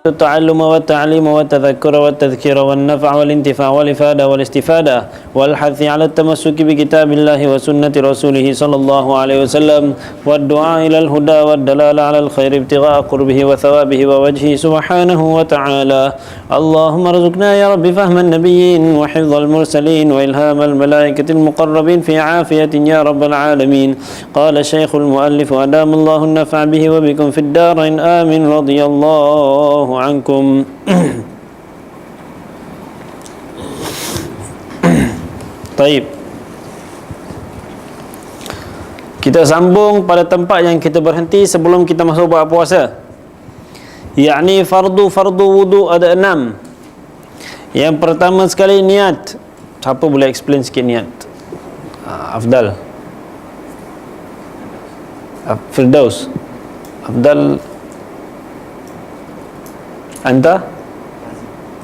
التعلم والتعليم والتذكر والتذكير والنفع والانتفاع والإفادة والاستفادة والحث على التمسك بكتاب الله وسنة رسوله صلى الله عليه وسلم والدعاء إلى الهدى والدلالة على الخير ابتغاء قربه وثوابه ووجهه سبحانه وتعالى. اللهم ارزقنا يا رب فهم النبيين وحفظ المرسلين وإلهام الملائكة المقربين في عافية يا رب العالمين. قال الشيخ المؤلف أدام الله النفع به وبكم في الدارين آمين رضي الله عنكم. Taib. Kita sambung pada tempat yang kita berhenti sebelum kita masuk buat puasa. Yakni fardu wudu ada 6. Yang pertama sekali niat. Siapa boleh explain sikit niat? Afdal. Firdaus. Afdal. Anta?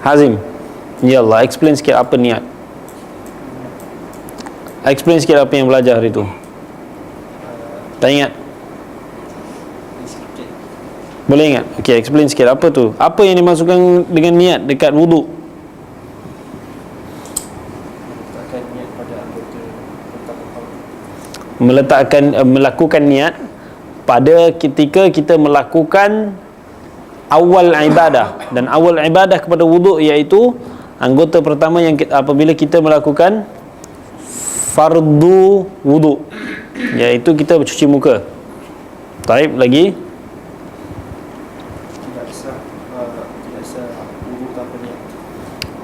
Hazim. Ya Allah, explain sikit apa niat. Explain sikit apa yang belajar hari tu. Tak ingat? Boleh ingat? Okey, explain sikit apa tu. Apa yang dimasukkan dengan niat dekat wudu? Melakukan niat pada ketika kita melakukan awal ibadah. Dan awal ibadah kepada wuduk iaitu anggota pertama yang apabila kita melakukan fardu wuduk, iaitu kita bercuci muka. Taib lagi.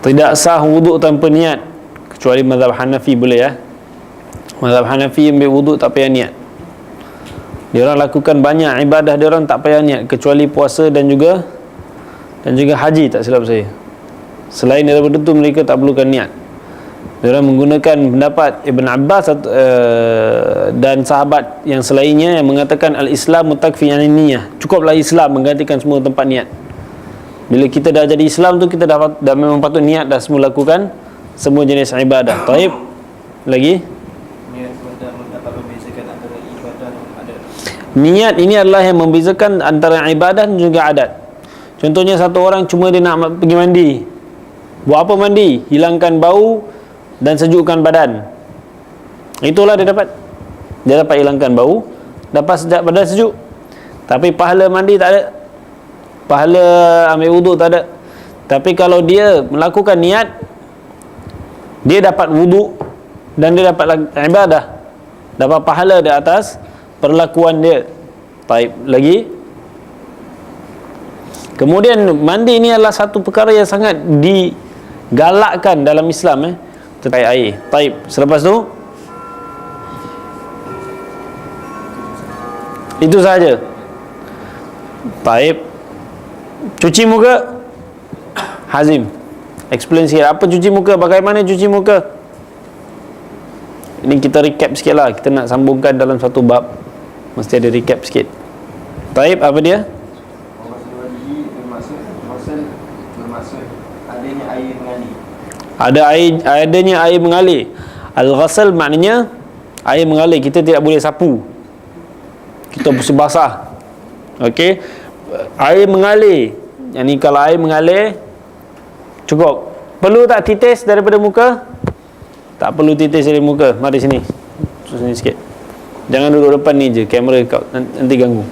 Tidak sah wuduk tanpa niat, kecuali mazhab Hanafi boleh ya. Mazhab Hanafi ambil wuduk tak payah niat. Dia orang lakukan banyak ibadah dia orang tak payah niat, kecuali puasa dan juga haji, tak silap saya. Selain daripada itu mereka tak perlukan niat. Dia orang menggunakan pendapat Ibn Abbas dan sahabat yang selainnya yang mengatakan al-Islam mutakfi an niyyah. Cukuplah Islam menggantikan semua tempat niat. Bila kita dah jadi Islam tu, kita dah memang patut niat dah semua lakukan semua jenis ibadah. Taib lagi. Niat ini adalah yang membezakan antara ibadah dan juga adat. Contohnya satu orang cuma dia nak pergi mandi. Buat apa mandi? Hilangkan bau dan sejukkan badan. Itulah dia dapat. Dia dapat hilangkan bau, dapat badan sejuk. Tapi pahala mandi tak ada. Pahala ambil wuduk tak ada. Tapi kalau dia melakukan niat, dia dapat wuduk dan dia dapat ibadah. Dapat pahala di atas perlakuan dia. Baik, lagi. Kemudian mandi ini adalah satu perkara yang sangat digalakkan dalam Islam tetapi air. Baik, selepas tu itu sahaja. Baik. Cuci muka. Hazim, explain sikit apa cuci muka, bagaimana cuci muka. Ini kita recap sikit lah. Kita nak sambungkan dalam satu bab, mesti ada recap sikit. Taib, apa dia? Bermaksud adanya air mengalir. Adanya air mengalir. Al-ghasal maknanya air mengalir. Kita tidak boleh sapu, kita mesti basah. Okey, air mengalir. Yang ni kalau air mengalir cukup. Perlu tak titis daripada muka? Tak perlu titis dari muka. Mari sini. Sini sikit. Jangan duduk depan ni je, kamera kau nanti ganggu.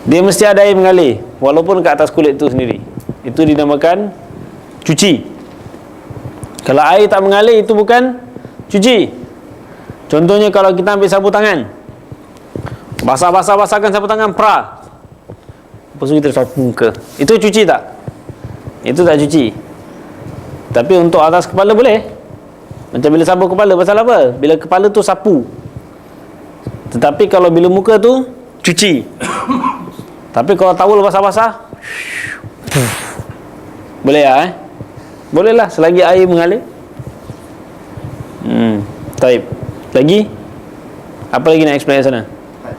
Dia mesti ada air mengalir, walaupun ke atas kulit tu sendiri. Itu dinamakan cuci. Kalau air tak mengalir, itu bukan cuci. Contohnya kalau kita ambil sapu tangan, basahkan sapu tangan, pra. Lepas tu kita sapu muka. Itu cuci tak? Itu tak cuci. Tapi untuk atas kepala boleh. Macam bila sapu kepala, pasal apa? Bila kepala tu sapu. Tetapi kalau bila muka tu cuci. Tapi kalau towel basah-basah boleh ya? Boleh lah, selagi air mengalir. Taib. Lagi? Apa lagi nak explain sana? Tempat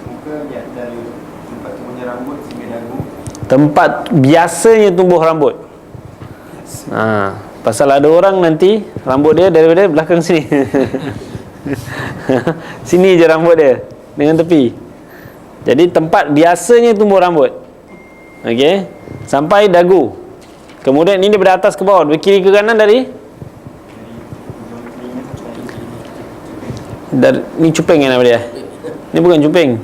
tumbuhnya rambut sehingga dagu. Tempat biasanya tumbuh rambut. Pasal ada orang nanti rambut dia daripada belakang sini. Sini je rambut dia dengan tepi. Jadi tempat biasanya tumbuh rambut. Okey, sampai dagu. Kemudian ini daripada atas ke bawah, dari kiri ke kanan ni cuping kan nama dia? Ni bukan cuping.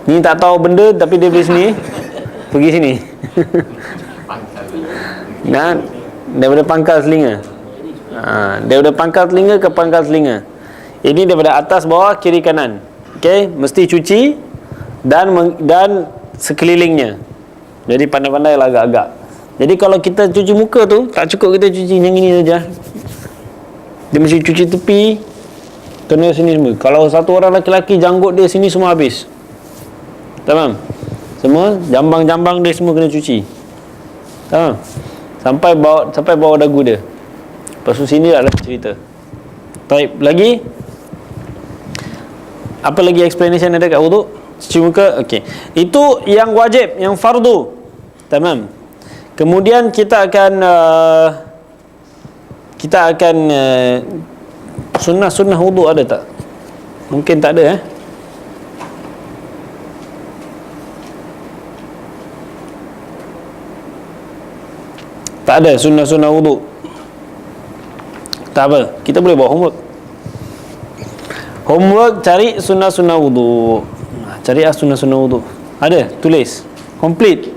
Ni tak tahu benda tapi dia pergi sini, pergi sini. Nah, daripada pangkal telinga. Daripada pangkal telinga ke pangkal telinga. Ini daripada atas bawah kiri kanan. Okey, mesti cuci dan sekelilingnya. Jadi pandai-pandai lah agak-agak. Jadi kalau kita cuci muka tu, tak cukup kita cuci yang ini saja. Dia mesti cuci tepi, kena sini semua. Kalau satu orang lelaki janggut dia sini semua habis. Tamam? Semua jambang-jambang dia semua kena cuci. Tamam? Sampai bawah dagu dia. Lepas tu sini adalah cerita. Baik, lagi? Apa lagi explanation ada kat wuduk? Cuci muka, okey. Itu yang wajib, yang fardu. Tamam. Kemudian kita akan sunnah wuduk ada tak? Mungkin tak ada Tak ada sunnah wuduk. Tak apa, kita boleh buat homework cari sunnah wuduk. Cari sunnah wuduk. Ada, tulis. Complete.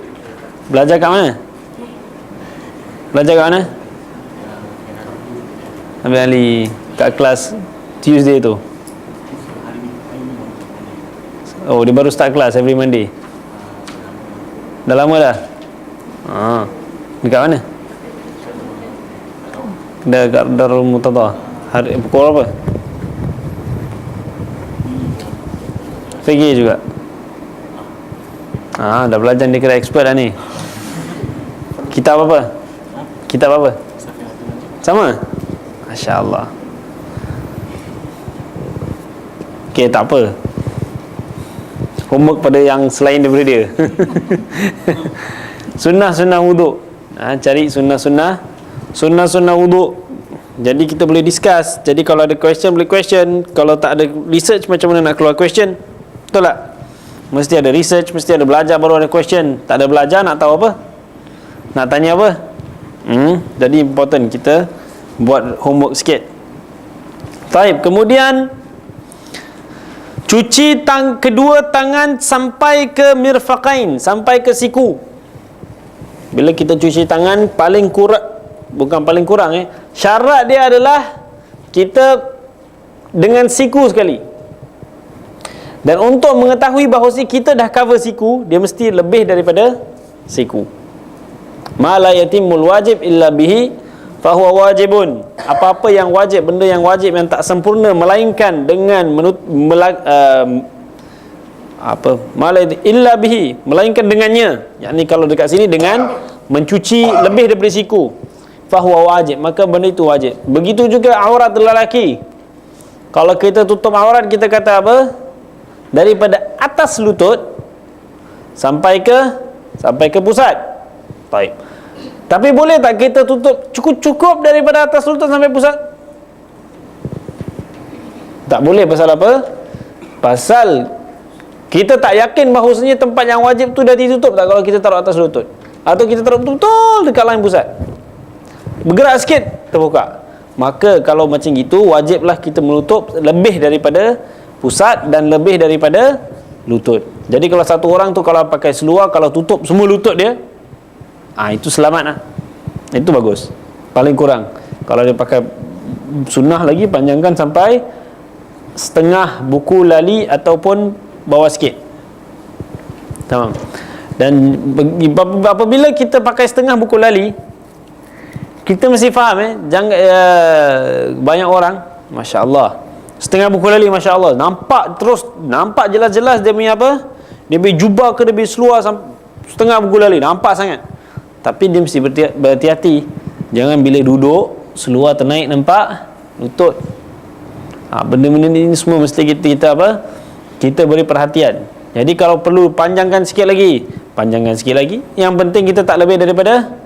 Belajar kat mana? Habis Ali kat kelas Tuesday tu. Oh, dia baru start kelas every Monday. Dah lama dah? Dekat mana? Dekat Darul Muqtada. Hari pukul apa? Pagi juga. Dah belajar, dia kira expert dah ni. Kitab apa? Sama? Masya Allah. Okay, tak apa. Homework pada yang selain daripada dia. Sunnah wuduk. Cari sunnah wuduk. Jadi kita boleh discuss. Jadi kalau ada question, boleh question. Kalau tak ada research, macam mana nak keluar question? Betul tak? Mesti ada research, mesti ada belajar baru ada question. Tak ada belajar, nak tahu apa? Nak tanya apa? Jadi important kita buat homework sikit. Baik, kemudian cuci kedua tangan sampai ke mirfaqain, sampai ke siku. Bila kita cuci tangan, bukan paling kurang syarat dia adalah kita dengan siku sekali. Dan untuk mengetahui bahawa kita dah cover siku, dia mesti lebih daripada siku. Ma la yatimul wajib illa bihi fahuwa wajibun. Apa-apa yang wajib, benda yang wajib yang tak sempurna melainkan dengan illa bihi, melainkan dengannya. Yakni kalau dekat sini dengan mencuci lebih daripada siku, fahuwa wajib, maka benda itu wajib. Begitu juga aurat lelaki. Kalau kita tutup aurat, kita kata apa? Daripada atas lutut sampai ke pusat. Baik. Tapi boleh tak kita tutup cukup daripada atas lutut sampai pusat? Tak boleh. Pasal apa? Pasal kita tak yakin bahawasanya tempat yang wajib tu dah ditutup tak kalau kita taruh atas lutut. Atau kita taruh betul-betul dekat lain pusat. Bergerak sikit, terbuka. Maka kalau macam gitu, wajiblah kita menutup lebih daripada pusat dan lebih daripada lutut. Jadi kalau satu orang tu kalau pakai seluar, kalau tutup semua lutut dia, itu selamat lah. Itu bagus. Paling kurang. Kalau dia pakai sunnah lagi, panjangkan sampai setengah buku lali ataupun bawah sikit. Tamam. Dan apabila kita pakai setengah buku lali, kita mesti faham jangan banyak orang, Masya Allah, setengah buku lali, Masya Allah, nampak jelas-jelas dia punya apa, dia punya jubah ke, dia punya seluar setengah buku lali, nampak sangat. Tapi dia mesti berhati-hati. Jangan bila duduk seluar ternaik nampak lutut. Benda-benda ni semua mesti kita apa? Kita beri perhatian. Jadi kalau perlu panjangkan sikit lagi, panjangkan sikit lagi. Yang penting kita tak lebih daripada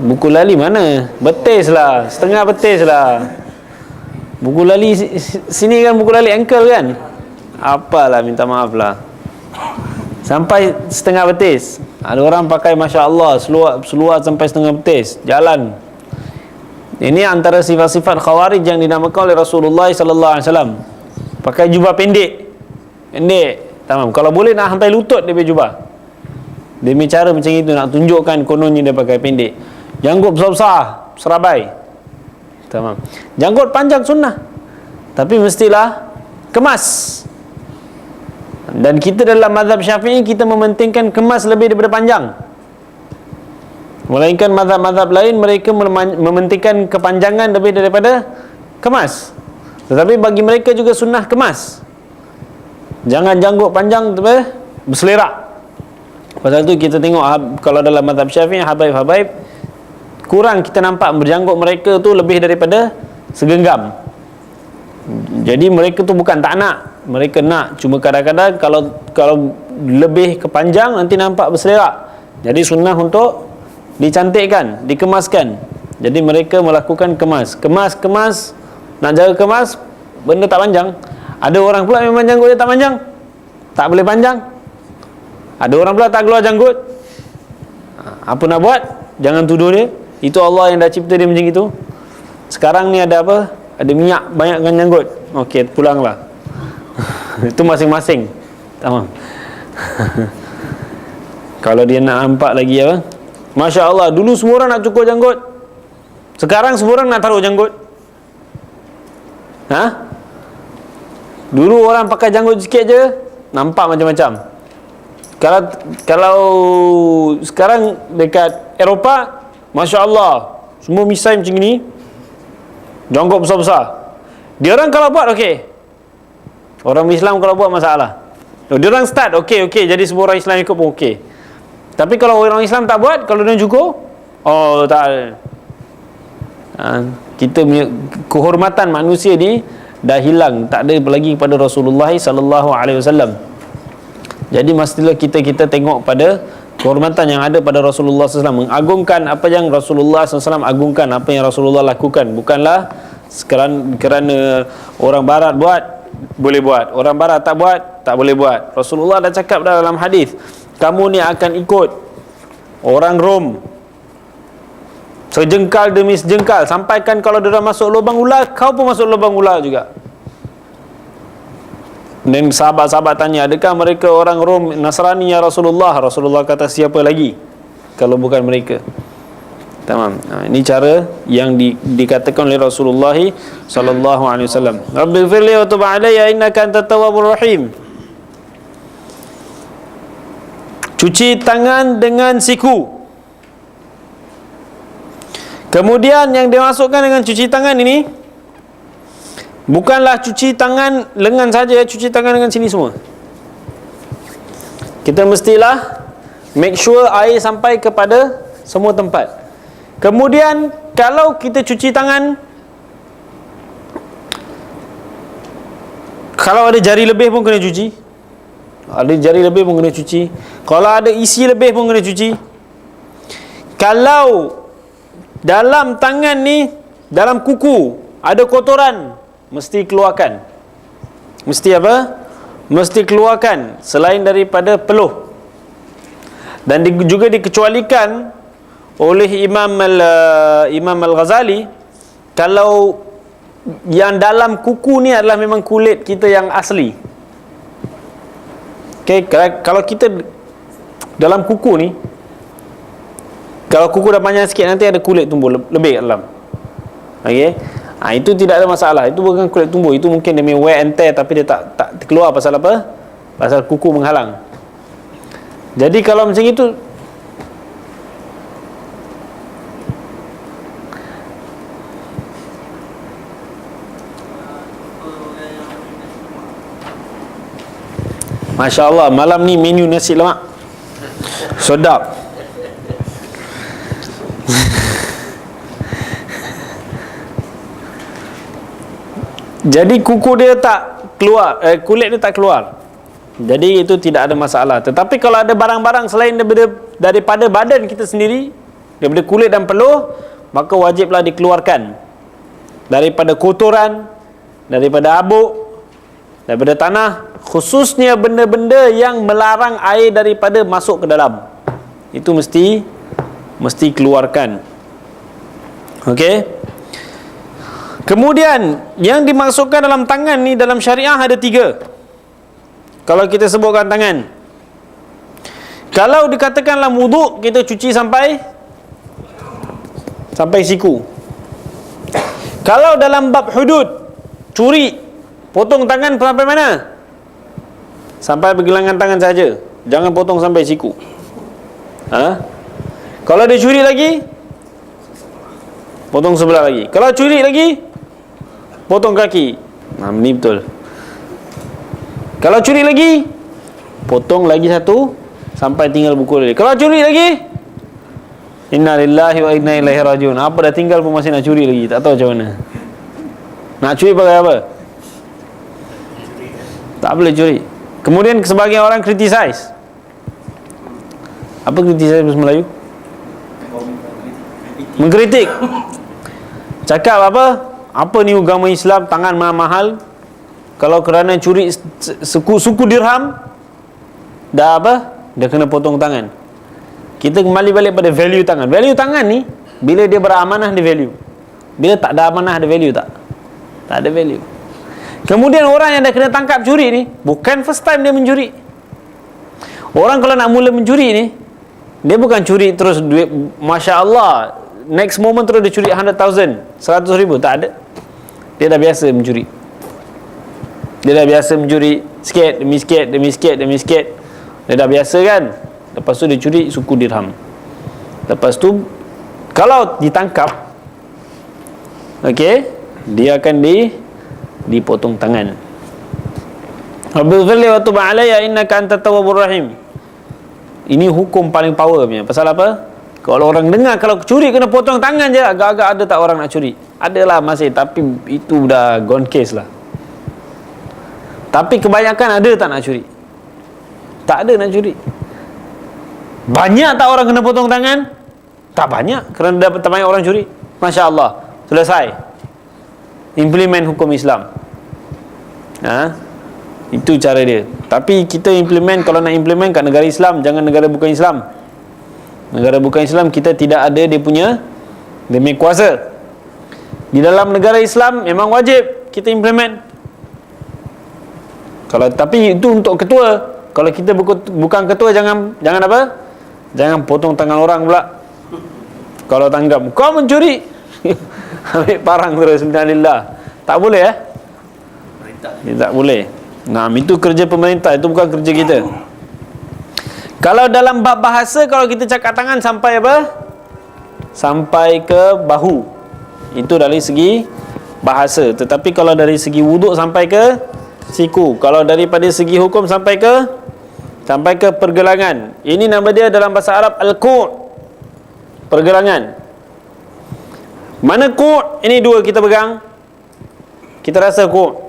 buku lali mana? Betis lah, setengah betis lah. Buku lali sini kan buku lali ankle kan? Apalah, minta maaf lah. Sampai setengah betis. Ada orang pakai Masya Allah seluar sampai setengah betis, jalan. Ini antara sifat-sifat khawarij yang dinamakan oleh Rasulullah sallallahu alaihi wasallam. Pakai jubah pendek. Tamam. Kalau boleh nak sampai lutut dia pakai jubah. Dia punya cara macam itu, nak tunjukkan kononnya dia pakai pendek. Janggut besar-besar, serabai. Tamam. Janggut panjang sunnah, tapi mestilah kemas. Dan kita dalam mazhab Syafi'i, kita mementingkan kemas lebih daripada panjang. Melainkan mazhab-mazhab lain, mereka mementingkan kepanjangan lebih daripada kemas. Tetapi bagi mereka juga sunnah kemas. Jangan janggut panjang berselerak. Pasal tu kita tengok kalau dalam mazhab Syafi'i, habaib-habaib, kurang kita nampak berjanggut mereka tu lebih daripada segenggam. Jadi mereka tu bukan tak nak, mereka nak, cuma kadang-kadang kalau lebih kepanjang nanti nampak berselerak. Jadi sunnah untuk dicantikkan, dikemaskan. Jadi mereka melakukan kemas, nak jaga kemas, benda tak panjang. Ada orang pula memang janggut dia tak panjang, tak boleh panjang. Ada orang pula tak keluar janggut. Apa nak buat? Jangan tuduh dia. Itu Allah yang dah cipta dia macam itu. Sekarang ni ada apa? Ada minyak, banyakkan janggut. Okey, pulanglah. Itu masing-masing. Tamam. Kalau dia nak nampak lagi apa? Masya Allah, dulu semua orang nak cukur janggut. Sekarang semua orang nak taruh janggut. Dulu orang pakai janggut sikit je, nampak macam-macam. Kalau sekarang dekat Eropah, Masya Allah, semua misai macam ni, janggut besar-besar. Dia orang kalau buat okey, orang Islam kalau buat masalah. Dia orang start okey, jadi semua orang Islam ikut pun okey. Tapi kalau orang Islam tak buat, kalau dia cukur, oh tak. Kita punya kehormatan manusia ni dah hilang, tak ada lagi kepada Rasulullah sallallahu alaihi wasallam. Jadi mestilah kita tengok pada kehormatan yang ada pada Rasulullah SAW, mengagungkan apa yang Rasulullah SAW agungkan, apa yang Rasulullah lakukan. Bukanlah kerana orang barat buat, boleh buat, orang barat tak buat, tak boleh buat. Rasulullah dah cakap dalam hadis, kamu ni akan ikut orang Rom sejengkal demi sejengkal, sampaikan kalau dia masuk lubang ular, kau pun masuk lubang ular juga. Dan sahabat-sahabat tanya, adakah mereka orang Rom, Nasrani ya Rasulullah? Rasulullah kata, siapa lagi kalau bukan mereka? Tamam. Ini cara yang dikatakan oleh Rasulullah sallallahu alaihi wasallam. Rabbighfirli wa tub alayya innaka antat tawwabur rahim. Cuci tangan dengan siku. Kemudian yang dimasukkan dengan cuci tangan ini bukanlah cuci tangan lengan saja, cuci tangan dengan sini semua. Kita mestilah make sure air sampai kepada semua tempat. Kemudian kalau kita cuci tangan, kalau ada jari lebih pun kena cuci. Ada jari lebih pun kena cuci. Kalau ada isi lebih pun kena cuci. Kalau dalam tangan ni, dalam kuku ada kotoran, mesti keluarkan. Mesti apa? Mesti keluarkan selain daripada peluh. Dan juga dikecualikan oleh Imam Al-Ghazali, kalau yang dalam kuku ni adalah memang kulit kita yang asli. Okay, kalau kita dalam kuku ni, kalau kuku dah panjang sikit, nanti ada kulit tumbuh lebih kat dalam. Okay, itu tidak ada masalah. Itu bukan kulit tumbuh, itu mungkin dia wear and tear, tapi dia tak keluar. Pasal apa? Pasal kuku menghalang. Jadi kalau macam itu, Masya Allah, malam ni menu nasi lemak sedap. Jadi kuku dia tak keluar, kulit dia tak keluar. Jadi itu tidak ada masalah. Tetapi kalau ada barang-barang selain daripada badan kita sendiri, daripada kulit dan peluh, maka wajiblah dikeluarkan. Daripada kotoran, daripada abuk, daripada tanah, khususnya benda-benda yang melarang air daripada masuk ke dalam, itu mesti keluarkan. Okey. Kemudian yang dimasukkan dalam tangan ni dalam syariah ada 3. Kalau kita sebutkan tangan, kalau dikatakan dalam wuduk, kita cuci sampai siku. Kalau dalam bab hudud, curi, potong tangan sampai mana? Sampai pergelangan tangan saja, jangan potong sampai siku. Kalau dia curi lagi, potong sebelah lagi. Kalau curi lagi, potong kaki. Ni betul. Kalau curi lagi, potong lagi satu sampai tinggal buku lagi. Kalau curi lagi, inna lillahi wa inna ilaihi rajiun. Apa dah tinggal pun masih nak curi lagi, tak tahu macam mana. Nak curi pakai apa? Tak boleh curi. Kemudian sebagian orang criticize. Apa criticize bahasa Melayu? Mengkritik. Cakap apa? Apa ni agama Islam, tangan mahal. Kalau kerana curi suku dirham, dah apa? Dah kena potong tangan. Kita kembali balik pada value tangan. Value tangan ni, bila dia beramanah, dia value. Bila tak ada amanah, ada value tak? Tak ada value. Kemudian orang yang dah kena tangkap curi ni, bukan first time dia mencuri. Orang kalau nak mula mencuri ni, dia bukan curi terus duit, Masya Allah, next moment terus dia curi 100,000, 100,000. Tak ada. Dia dah biasa mencuri. Dia dah biasa mencuri sikit demi sikit, demi sikit, demi sikit. Dia dah biasa kan. Lepas tu dia curi suku dirham. Lepas tu kalau ditangkap, okey, dia akan dipotong tangan. Rabbil fadli wa tub alayya innaka antat tawwabur rahim. Ini hukum paling power punya. Pasal apa? Kalau orang dengar kalau curi kena potong tangan je, agak-agak ada tak orang nak curi? Adalah masih, tapi itu dah gone case lah. Tapi kebanyakan ada tak nak curi? Tak ada nak curi. Banyak tak orang kena potong tangan? Tak banyak, kerana dapat banyak orang curi. Masya Allah, selesai. Implement hukum Islam. Itu cara dia. Tapi kita implement, kalau nak implement kat negara Islam, jangan negara bukan Islam. Negara bukan Islam, kita tidak ada dia punya kuasa. Di dalam negara Islam memang wajib kita implement. Tapi itu untuk ketua. Kalau kita bukan ketua, jangan apa? Jangan potong tangan orang pula. Kalau tanggap kau mencuri, ambil parang terus, bismillah. Tak boleh tak boleh. Itu kerja pemerintah, itu bukan kerja kita. Kalau dalam bab bahasa, kalau kita cakap tangan sampai apa? Sampai ke bahu. Itu dari segi bahasa. Tetapi kalau dari segi wuduk sampai ke siku. Kalau daripada segi hukum sampai ke pergelangan. Ini nama dia dalam bahasa Arab al-qu', pergelangan. Mana qu'? Ini dua kita pegang, kita rasa qu'.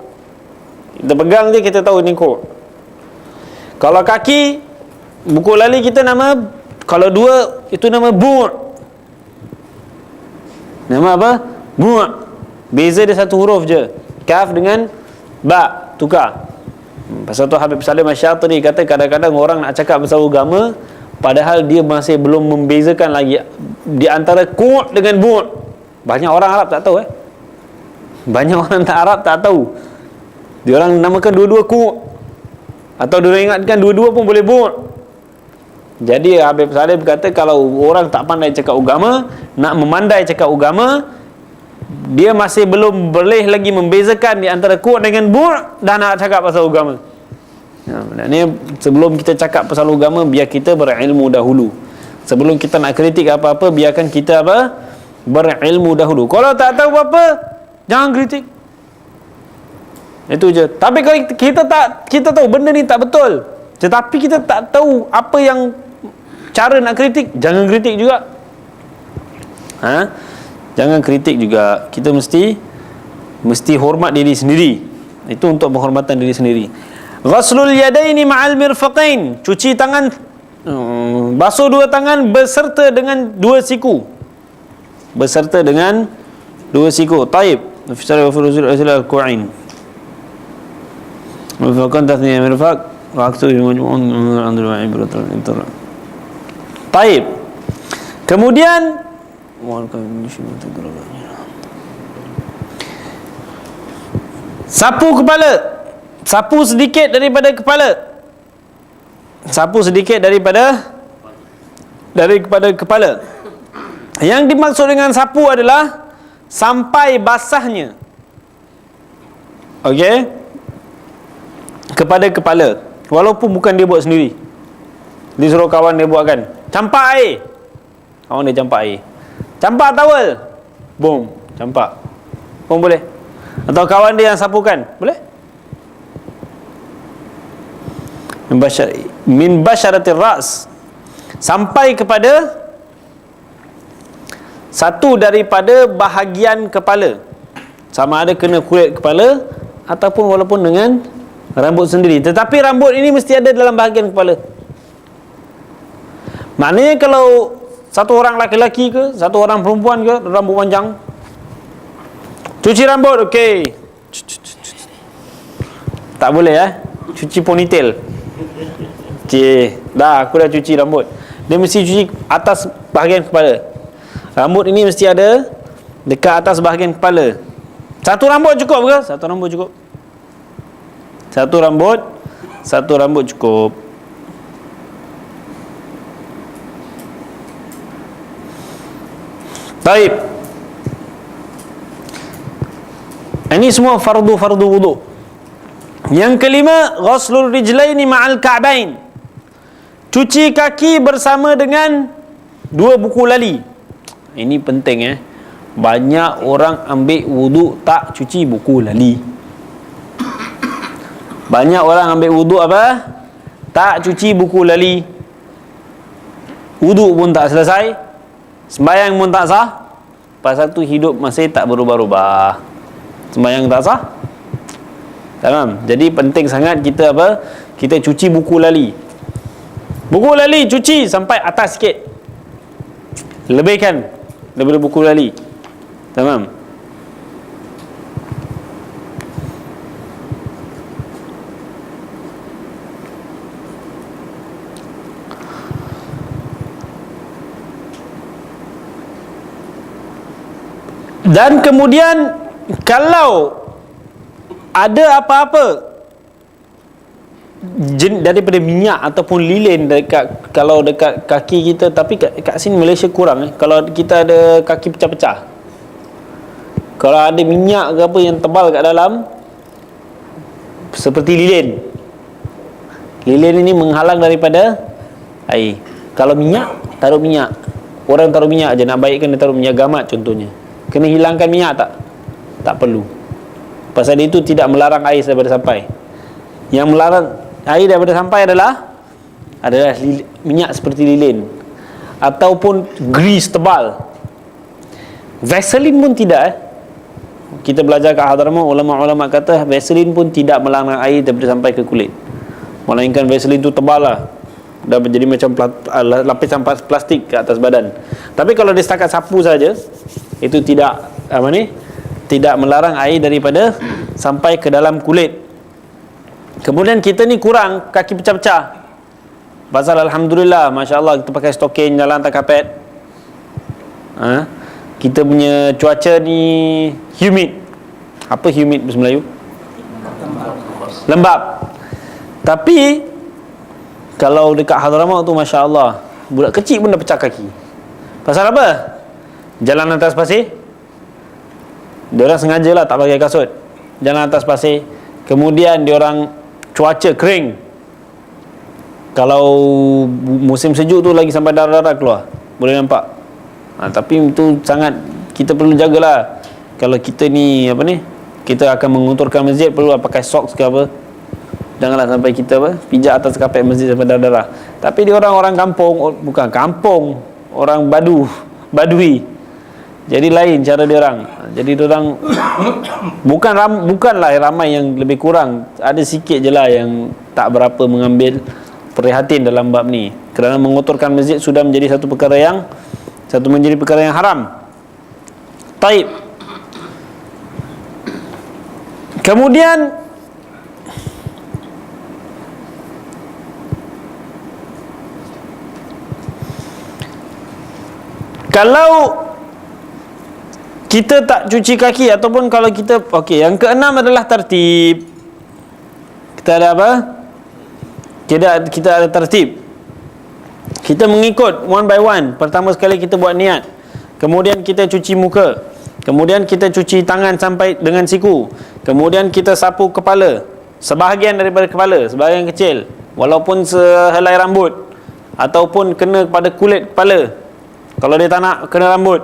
Kita pegang je, kita tahu ini qu'. Kalau kaki, buku lali kita nama, kalau dua itu nama bu'. Nama apa? Bu'. Beza dia satu huruf je, kaf dengan ba. Tukar. Pasal tu Habib Salim Asy-Syatiri kata kadang-kadang orang nak cakap pasal agama, padahal dia masih belum membezakan lagi di antara qu' dengan bu'. Banyak orang Arab tak tahu Banyak orang Arab tak tahu. Dia orang namakan dua-dua qu', atau dia orang ingatkan dua-dua pun boleh bu'. Jadi Habib Salim kata kalau orang tak pandai cakap agama, nak memandai cakap agama, dia masih belum boleh lagi membezakan di antara qu' dengan bu', dah nak cakap pasal agama. Maknanya sebelum kita cakap pasal agama, biar kita berilmu dahulu. Sebelum kita nak kritik apa-apa, biarkan kita berilmu dahulu. Kalau tak tahu apa-apa, jangan kritik. Itu je. Tapi kalau kita tahu benda ni tak betul, tetapi kita tak tahu apa yang cara nak kritik, jangan kritik juga. Jangan kritik juga. Kita mesti hormat diri sendiri. Itu untuk penghormatan diri sendiri. Ghaslul yadaini ma'al mirfaqain, cuci tangan, basuh dua tangan beserta dengan dua siku. Beserta dengan dua siku. Taib. Al-Qu'ain. Mufakkan tasniyah mirfaq waqtu majmu'un andru ibratul intar. Baik. Kemudian sapu kepala. Sapu sedikit daripada kepala. Sapu sedikit daripada kepala. Yang dimaksud dengan sapu adalah sampai basahnya. Okey? Kepada kepala. Walaupun bukan dia buat sendiri. Dia suruh kawan dia buatkan. Campak air. Kawan dia campak air. Campak towel. Boom, campak. Pun boleh. Atau kawan dia yang sapukan. Boleh? Min basyaratir ra's. Sampai kepada satu daripada bahagian kepala. Sama ada kena kulit kepala ataupun walaupun dengan rambut sendiri. Tetapi rambut ini mesti ada dalam bahagian kepala. Maknanya kalau satu orang laki-laki ke, satu orang perempuan ke, rambut panjang, cuci rambut, okey. Tak boleh cuci ponytail. Dah aku dah cuci rambut. Dia mesti cuci atas bahagian kepala. Rambut ini mesti ada dekat atas bahagian kepala. Satu rambut cukup ke? Satu rambut cukup. Satu rambut cukup. Baik. Ini semua fardu wudu. Yang kelima, ghuslul rijlaini ma'al ka'bain. Cuci kaki bersama dengan dua buku lali. Ini penting Banyak orang ambil wudu tak cuci buku lali. Banyak orang ambil wudu apa? Tak cuci buku lali. Wudu pun tak selesai, sembahyang pun tak sah. Pasal tu hidup masih tak berubah-ubah. Sembahyang tak sah. Faham? Jadi penting sangat kita apa? Kita cuci buku lali. Buku lali cuci sampai atas sikit. Lebihkan daripada buku lali. Faham? Dan kemudian kalau ada apa-apa daripada minyak ataupun lilin kalau dekat kaki kita, tapi kat sini Malaysia kurang kalau kita ada kaki pecah-pecah, kalau ada minyak ke apa yang tebal kat dalam seperti lilin ini menghalang daripada air. Kalau minyak, taruh minyak. Orang taruh minyak je, nak baikkan dia taruh minyak gamat contohnya. Kena hilangkan minyak tak? Tak perlu. Pasal dia itu tidak melarang air daripada sampai. Yang melarang air daripada sampai adalah minyak seperti lilin ataupun grease tebal. Vaseline pun tidak Kita belajar kat Hadramaut, ulama-ulama kata Vaseline pun tidak melarang air daripada sampai ke kulit. Melainkan Vaseline tu tebal lah, dah menjadi macam lapisan plastik ke atas badan. Tapi kalau dia setakat sapu saja, itu tidak tidak melarang air daripada sampai ke dalam kulit. Kemudian kita ni kurang kaki pecah-pecah. Pasal alhamdulillah, masya-Allah kita pakai stokin jalan atas kapet. Kita punya cuaca ni humid. Apa humid bahasa Melayu? Lembap. Tapi kalau dekat Hadramaut tu masya-Allah, budak kecil pun dah pecah kaki. Pasal apa? Jalan atas pasir. Diorang sengajalah tak pakai kasut. Jalan atas pasir. Kemudian diorang cuaca kering. Kalau musim sejuk tu lagi sampai darah-darah keluar. Boleh nampak. Tapi itu sangat kita perlu jagalah. Kalau kita ni kita akan mengotorkan masjid, perlu pakai socks ke apa. Janganlah sampai kita pijak atas kapet masjid sampai darah-darah. Tapi dia orang kampung, bukan kampung, orang badui. Jadi lain cara dia orang. Jadi dia orang bukanlah ramai, yang lebih kurang ada sikit je lah yang tak berapa mengambil perhatian dalam bab ni. Kerana mengotorkan masjid sudah menjadi satu perkara yang haram. Taib. Kemudian Kalau kita tak cuci kaki ataupun kalau kita, okey, yang keenam adalah tertib. Kita ada apa? Kita ada tertib. Kita mengikut one by one. Pertama sekali kita buat niat, kemudian kita cuci muka, kemudian kita cuci tangan sampai dengan siku, kemudian kita sapu kepala, sebahagian daripada kepala, sebahagian kecil, walaupun sehelai rambut, ataupun kena pada kulit kepala. Kalau dia tak nak kena rambut,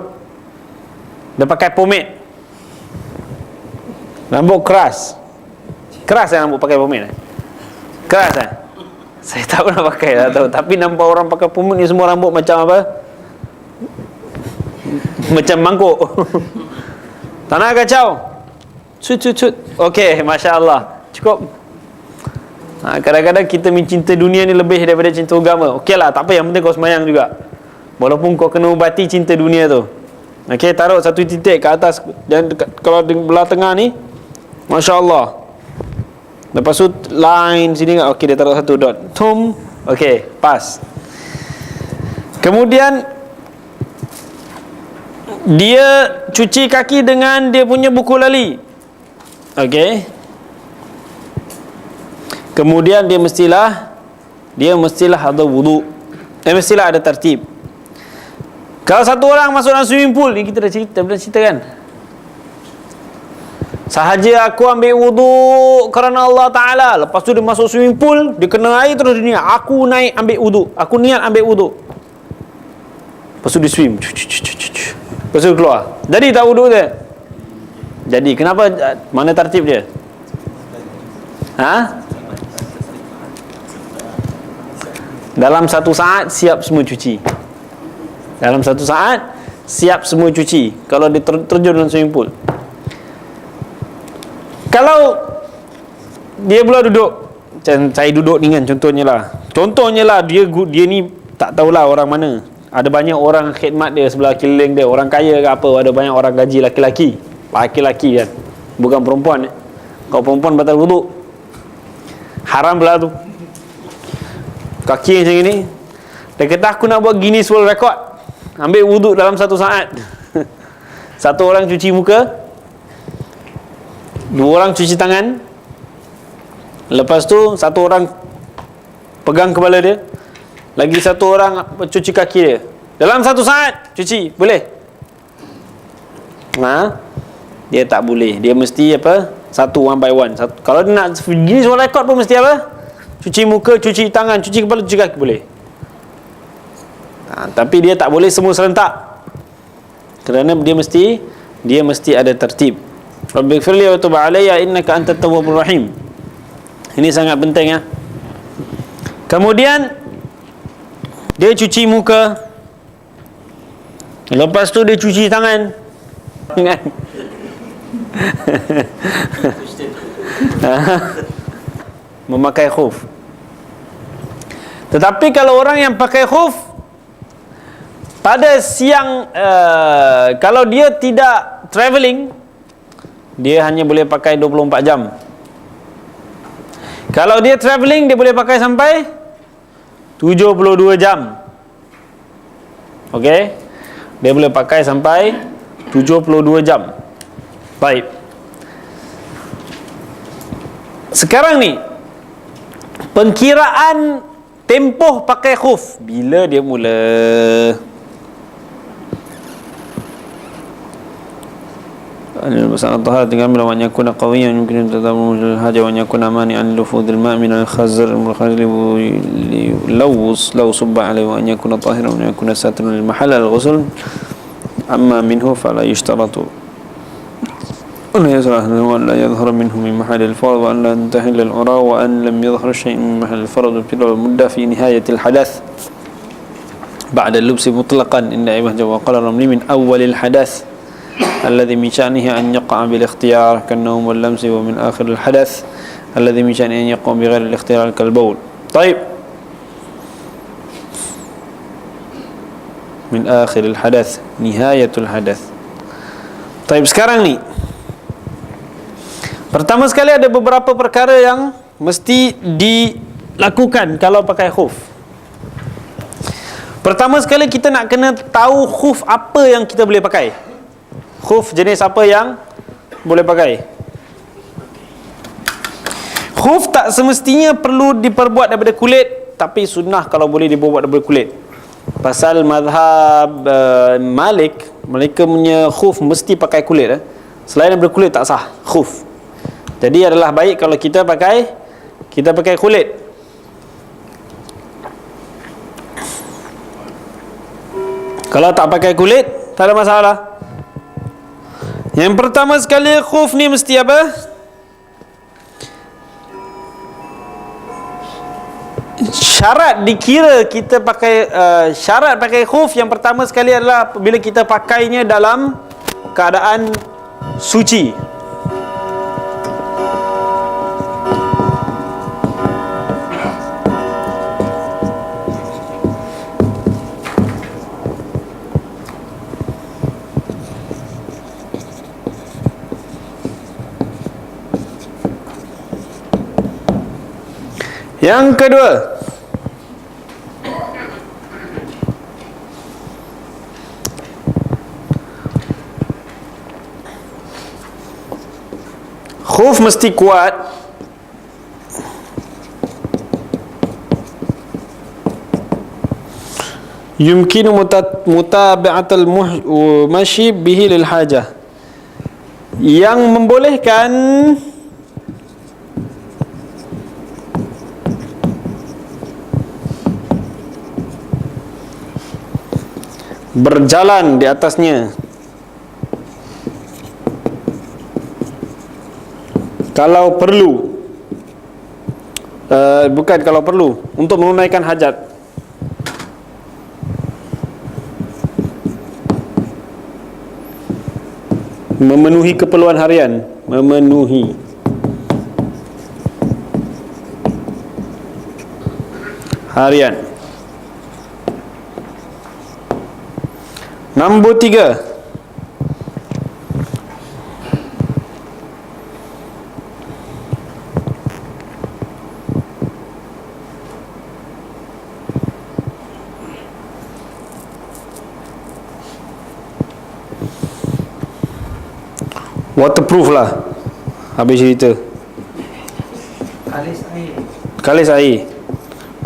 dia pakai pomade. Rambut keras rambut pakai pomade. Keras Saya tak pernah pakai, tak tahu. Tapi nampak orang pakai pomade ni semua rambut macam apa? Macam mangkuk. Tak nak kacau. Cut. Okey, Masya Allah. Cukup. Kadang-kadang kita mencinta dunia ni lebih daripada cinta agama. Okeylah, tak apa, yang penting kau semayang juga. Walaupun kau kena ubati cinta dunia tu. Okey, taruh satu titik ke atas, dan kalau di belah tengah ni, Masya Allah. Lepas tu line sini, okey, dia taruh satu dot. Tum. Okey, pas. Kemudian dia cuci kaki dengan dia punya buku lali. Okey. Kemudian dia mestilah ada wudu. Dia mestilah ada tertib. Kalau satu orang masuk dalam swimming pool, ni kita dah cerita kan. Sahaja aku ambil wudu kerana Allah Ta'ala, lepas tu dia masuk swimming pool, dia kena air terus dunia, aku naik ambil wudu, aku niat ambil wudu, lepas tu dia swim, lepas tu keluar. Jadi tak wudu dia? Jadi. Kenapa? Mana tertib dia? Dalam satu saat siap semua cuci. Dalam satu saat siap semua cuci. Kalau dia terjun dalam swimming pool. Kalau dia pula duduk, macam saya duduk ni kan, contohnya lah dia ni tak tahulah orang mana. Ada banyak orang khidmat dia sebelah keliling dia, orang kaya ke apa, ada banyak orang gaji laki-laki kan, bukan perempuan. Kalau perempuan batal wuduk, haram pula tu. Kaki macam ni, dia kata aku nak buat Guinness World Record, ambil wuduk dalam satu saat. Satu orang cuci muka, dua orang cuci tangan, lepas tu satu orang pegang kepala dia, lagi satu orang cuci kaki dia. Dalam satu saat cuci, boleh? Dia tak boleh. Dia mesti apa? Satu, one by one. Kalau dia nak Guinness World Record pun mesti apa? Cuci muka, cuci tangan, cuci kepala, cuci kaki, boleh. Tapi dia tak boleh semua serentak, kerana dia mesti ada tertib. Rabbighfirli wa tub alayya innaka antat tawwabur rahim. Ini sangat penting ya. Kemudian dia cuci muka, lepas tu dia cuci tangan. Memakai khuf. Tetapi kalau orang yang pakai khuf pada siang, kalau dia tidak travelling, dia hanya boleh pakai 24 jam. Kalau dia travelling, dia boleh pakai sampai 72 jam. Okey? Dia boleh pakai sampai 72 jam. Baik. Sekarang ni, pengkiraan tempoh pakai khuf, bila dia mula? Sangat tahara tinggal bila wanya kuna qawiyan mungkin tatamu haja wanya kuna mani an lufudil ma min al khazr law subba alaihi wanya kuna tahiran wanya kuna satrun lil mahall al ghusl amma minhu fala yushtaratu an yasrah wa la yadhhar minhu min mahall al fard wa an la tantahil al ura wa an lam yadhhar shay' min mahall al fard fi al mudda fi nihayat al hadath بعد اللبس مطلقا إن عبه وقال الرملي من أول الحدث الذي من شأنه أن يقع بالاختيار كالنوم واللمس ومن آخر الحدث الذي من شأنه أن يقوم بغير الاختيار كالبول. طيب، من آخر الحدث نهاية الحدث. طيب, sekarang ni pertama sekali ada beberapa perkara yang mesti dilakukan kalau pakai khuf. Pertama sekali kita nak kena tahu khuf apa yang kita boleh pakai. Khuf jenis apa yang boleh pakai. Khuf tak semestinya perlu diperbuat daripada kulit, tapi sunnah kalau boleh dibuat daripada kulit. Pasal mazhab Malik, mereka punya khuf mesti pakai kulit. Selain daripada kulit tak sah khuf. Jadi adalah baik kalau kita pakai kulit. Kalau tak pakai kulit tak ada masalah. Yang pertama sekali khuf ni mesti apa? Syarat dikira kita pakai syarat pakai khuf yang pertama sekali adalah bila kita pakainya dalam keadaan suci. Yang kedua, khuf mesti kuat. Yumkinu mutaba'atul mashi bihi lil hajah. Yang membolehkan berjalan di atasnya kalau perlu, bukan kalau perlu, untuk menunaikan hajat. Memenuhi keperluan harian, memenuhi harian. Nombor 3, waterproof lah. Habis cerita kalis air.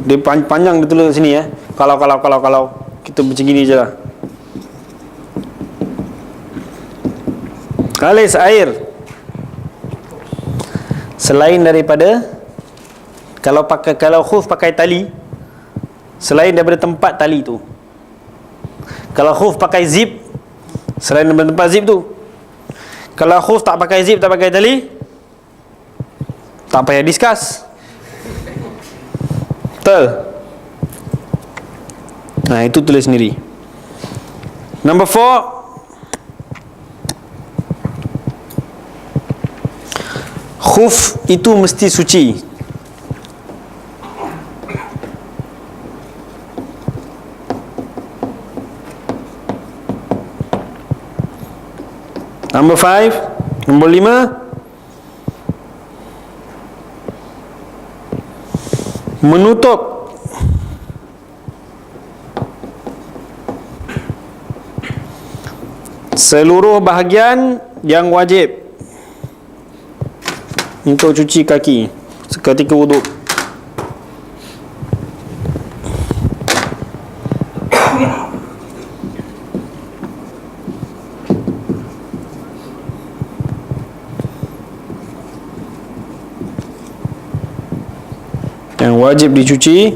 Dia panjang dia tulis sini Kalau kita macam gini je lah. Kalis air selain daripada kalau khuf pakai tali, selain daripada tempat tali tu. Kalau khuf pakai zip, selain daripada tempat zip tu. Kalau khuf tak pakai zip, tak pakai tali, tak payah discuss. Betul? Nah, itu tulis sendiri. Number 4, khuf itu mesti suci. Number 5, nombor 5, menutup seluruh bahagian yang wajib untuk cuci kaki ketika wuduk. Yang wajib dicuci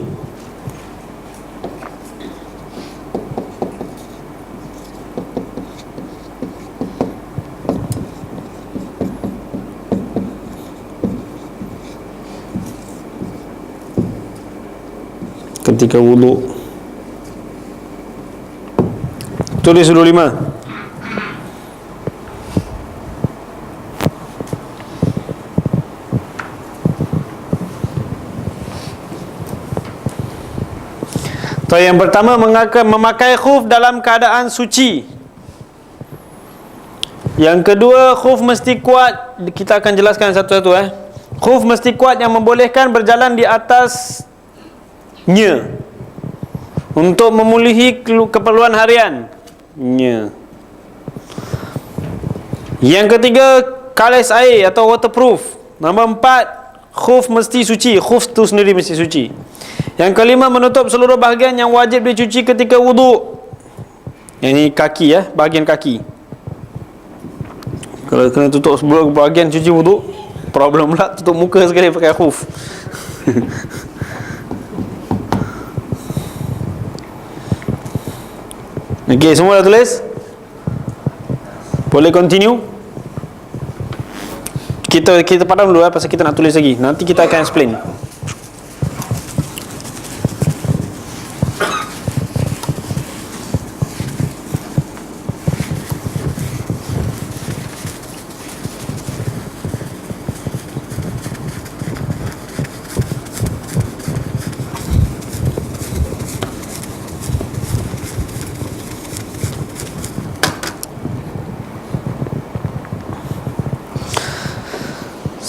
ketika wuduk. Tulis dulu 5. Yang pertama, memakai khuf dalam keadaan suci. Yang kedua, khuf mesti kuat. Kita akan jelaskan satu-satu. Khuf mesti kuat yang membolehkan berjalan di atasnya. untuk memenuhi keperluan harian. Ya. Yang ketiga, kalis air atau waterproof. Nombor 4, khuf mesti suci. Khuf tu sendiri mesti suci. Yang kelima, menutup seluruh bahagian yang wajib dicuci ketika wuduk. Yang ini kaki ya, bahagian kaki. Kalau kena tutup seluruh bahagian cuci wuduk, problem pula tutup muka sekali pakai khuf. Okey, semua dah tulis? Boleh continue? Kita padam dulu pasal kita nak tulis lagi. Nanti kita akan explain.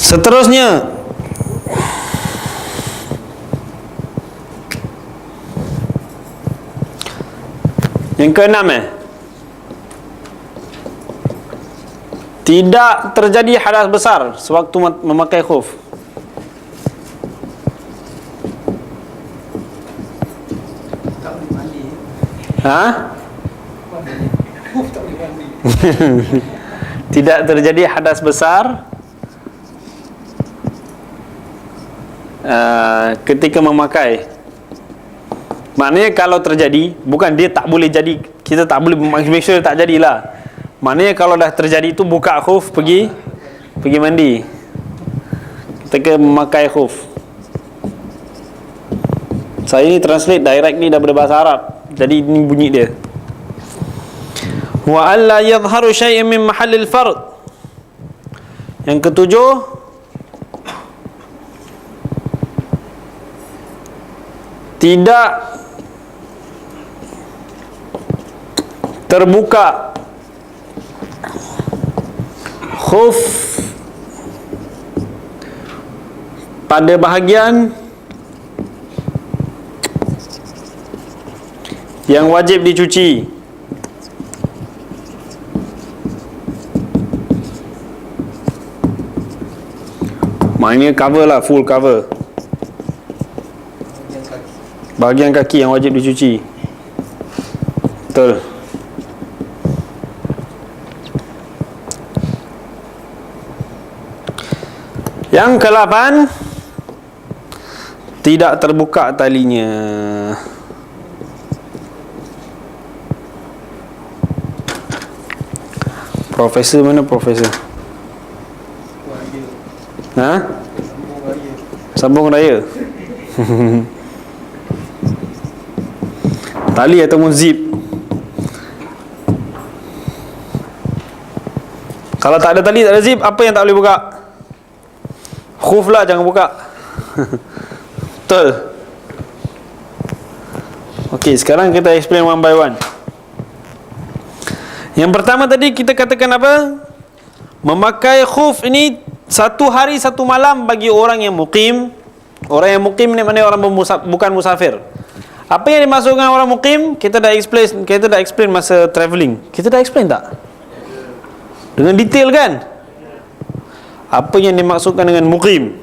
Seterusnya, yang keenam, tidak terjadi hadas besar sewaktu memakai khuf. Tidak terjadi hadas besar ketika memakai. Maknanya kalau terjadi, bukan dia tak boleh jadi, kita tak boleh make sure tak jadilah. Maknanya kalau dah terjadi itu, buka khuf, pergi mandi ketika memakai khuf. Saya ni translate directly daripada bahasa Arab, jadi ini bunyi dia. Wa alla yadhharu syai'un min mahallil fard. Yang ketujuh, tidak terbuka khuf pada bahagian yang wajib dicuci. Maknanya cover lah, full cover bahagian kaki yang wajib dicuci. Betul. Yang ke-8, tidak terbuka talinya. Profesor mana profesor? Sambung raya. Tali ataupun zip. Kalau tak ada tali, tak ada zip, apa yang tak boleh buka? Khuf lah, jangan buka. Betul. Okey, sekarang kita explain one by one. Yang pertama tadi kita katakan apa? Memakai khuf ini 1 hari 1 malam bagi orang yang mukim. Orang yang mukim ni maknanya orang bukan musafir. Apa yang dimasukkan orang mukim? Kita dah explain masa travelling. Kita dah explain tak? Dengan detail kan? Apa yang dimaksudkan dengan mukim?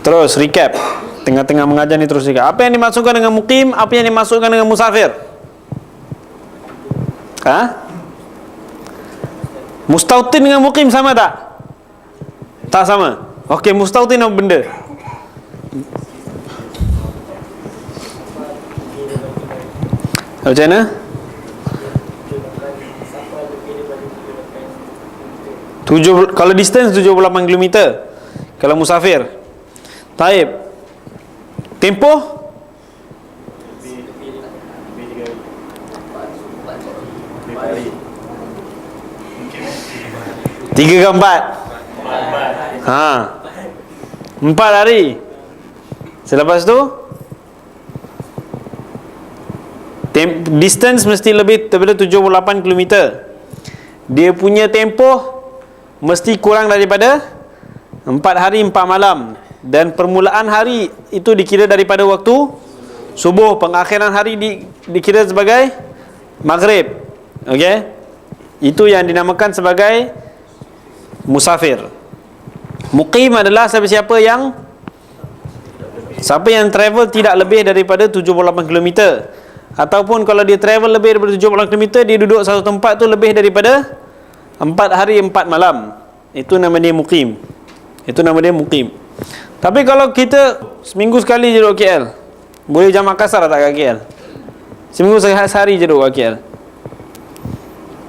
Terus recap. Tengah-tengah mengajar ni terus recap. Apa yang dimaksudkan dengan mukim? Apa yang dimaksudkan dengan musafir? Mustautin dengan mukim sama tak? Tak sama. Okey, mustautin apa benda? Macam mana? Kalau distance 78 km. Kalau musafir. Taib. Tempoh? Tiga ke 4? 4 hari. Selepas tu distance mesti lebih daripada 78 km. Dia punya tempoh mesti kurang daripada 4 hari 4 malam. dan permulaan hari itu dikira daripada waktu subuh, pengakhiran hari dikira sebagai maghrib. Okey, itu yang dinamakan sebagai musafir. Muqim adalah siapa yang travel tidak lebih daripada 78 km, ataupun kalau dia travel lebih daripada 78 km, dia duduk satu tempat tu lebih daripada 4 hari 4 malam. Itu nama dia muqim. Tapi kalau kita seminggu sekali je duduk KL, boleh jamak kasar tak kat KL? Seminggu sehari je duduk kat KL,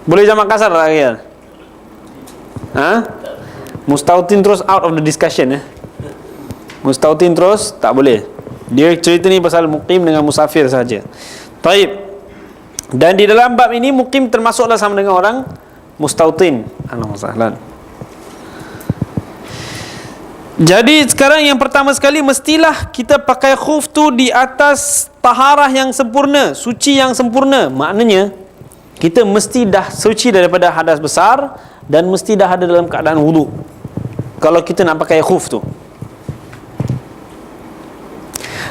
boleh jamak kasar tak kat KL? Mustautin terus out of the discussion. Mustautin terus tak boleh. Dia cerita ni pasal muqim dengan musafir saja. Taib. Dan di dalam bab ini muqim termasuklah sama dengan orang mustautin. Alhamdulillah. Jadi sekarang yang pertama sekali, mestilah kita pakai khuf tu di atas taharah yang sempurna, suci yang sempurna. Maknanya kita mesti dah suci daripada hadas besar dan mesti dah ada dalam keadaan wudu kalau kita nak pakai khuf tu.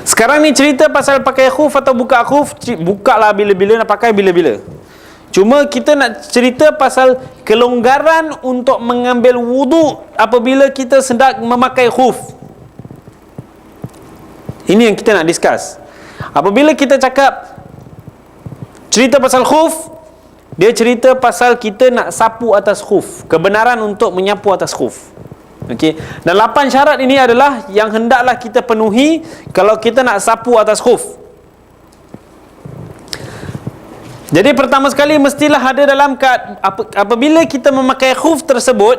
Sekarang ni cerita pasal pakai khuf atau buka khuf, bukalah bila-bila, nak pakai bila-bila. Cuma kita nak cerita pasal kelonggaran untuk mengambil wudu apabila kita sedang memakai khuf. Ini yang kita nak discuss. Apabila kita cakap cerita pasal khuf, dia cerita pasal kita nak sapu atas khuf, kebenaran untuk menyapu atas khuf. Okey. Dan 8 syarat ini adalah yang hendaklah kita penuhi kalau kita nak sapu atas khuf. Jadi pertama sekali mestilah ada dalam apabila kita memakai khuf tersebut,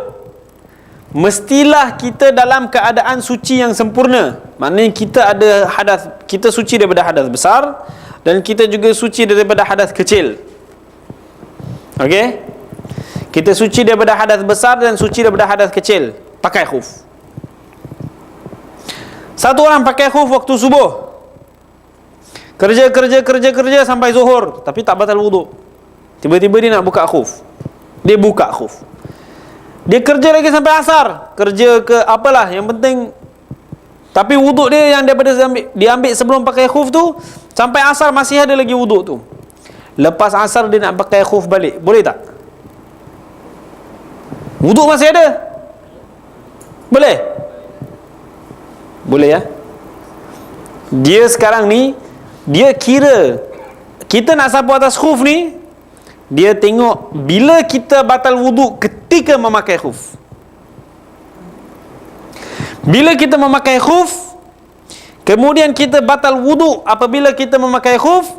mestilah kita dalam keadaan suci yang sempurna. Maknanya kita ada hadas, kita suci daripada hadas besar dan kita juga suci daripada hadas kecil. Okey? Kita suci daripada hadas besar dan suci daripada hadas kecil. Pakai khuf. Satu orang pakai khuf waktu subuh, kerja sampai zuhur, tapi tak batal wudu. Tiba-tiba dia nak buka khuf. Dia buka khuf. Dia kerja lagi sampai asar, kerja ke apalah, yang penting, tapi wudu dia yang dia ambil sebelum pakai khuf tu, sampai asar masih ada lagi wudu tu. Lepas asar dia nak pakai khuf balik, boleh tak? Wudu masih ada? Boleh? Boleh ya? Dia sekarang ni, dia kira kita nak sapu atas khuf ni, dia tengok bila kita batal wudu ketika memakai khuf. Bila kita memakai khuf, kemudian kita batal wudu apabila kita memakai khuf,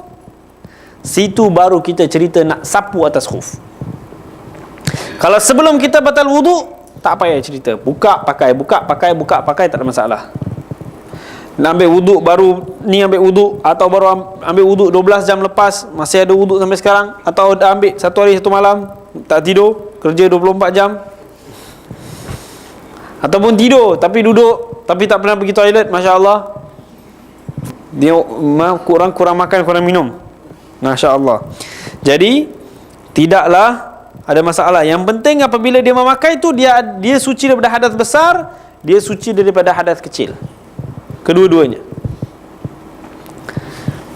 situ baru kita cerita nak sapu atas khuf. Kalau sebelum kita batal wudu, tak payah cerita. Buka pakai, tak ada masalah. Nak ambil wudu baru ni ambil wudu, atau baru ambil wudu 12 jam lepas masih ada wudu sampai sekarang, atau dah ambil satu hari satu malam tak tidur, kerja 24 jam, ataupun tidur tapi duduk tapi tak pernah pergi toilet, masya-Allah. Dia kurang makan, kurang minum, masya-Allah. Jadi tidaklah ada masalah. Yang penting apabila dia memakai tu, dia suci daripada hadas besar, dia suci daripada hadas kecil. Kedua-duanya.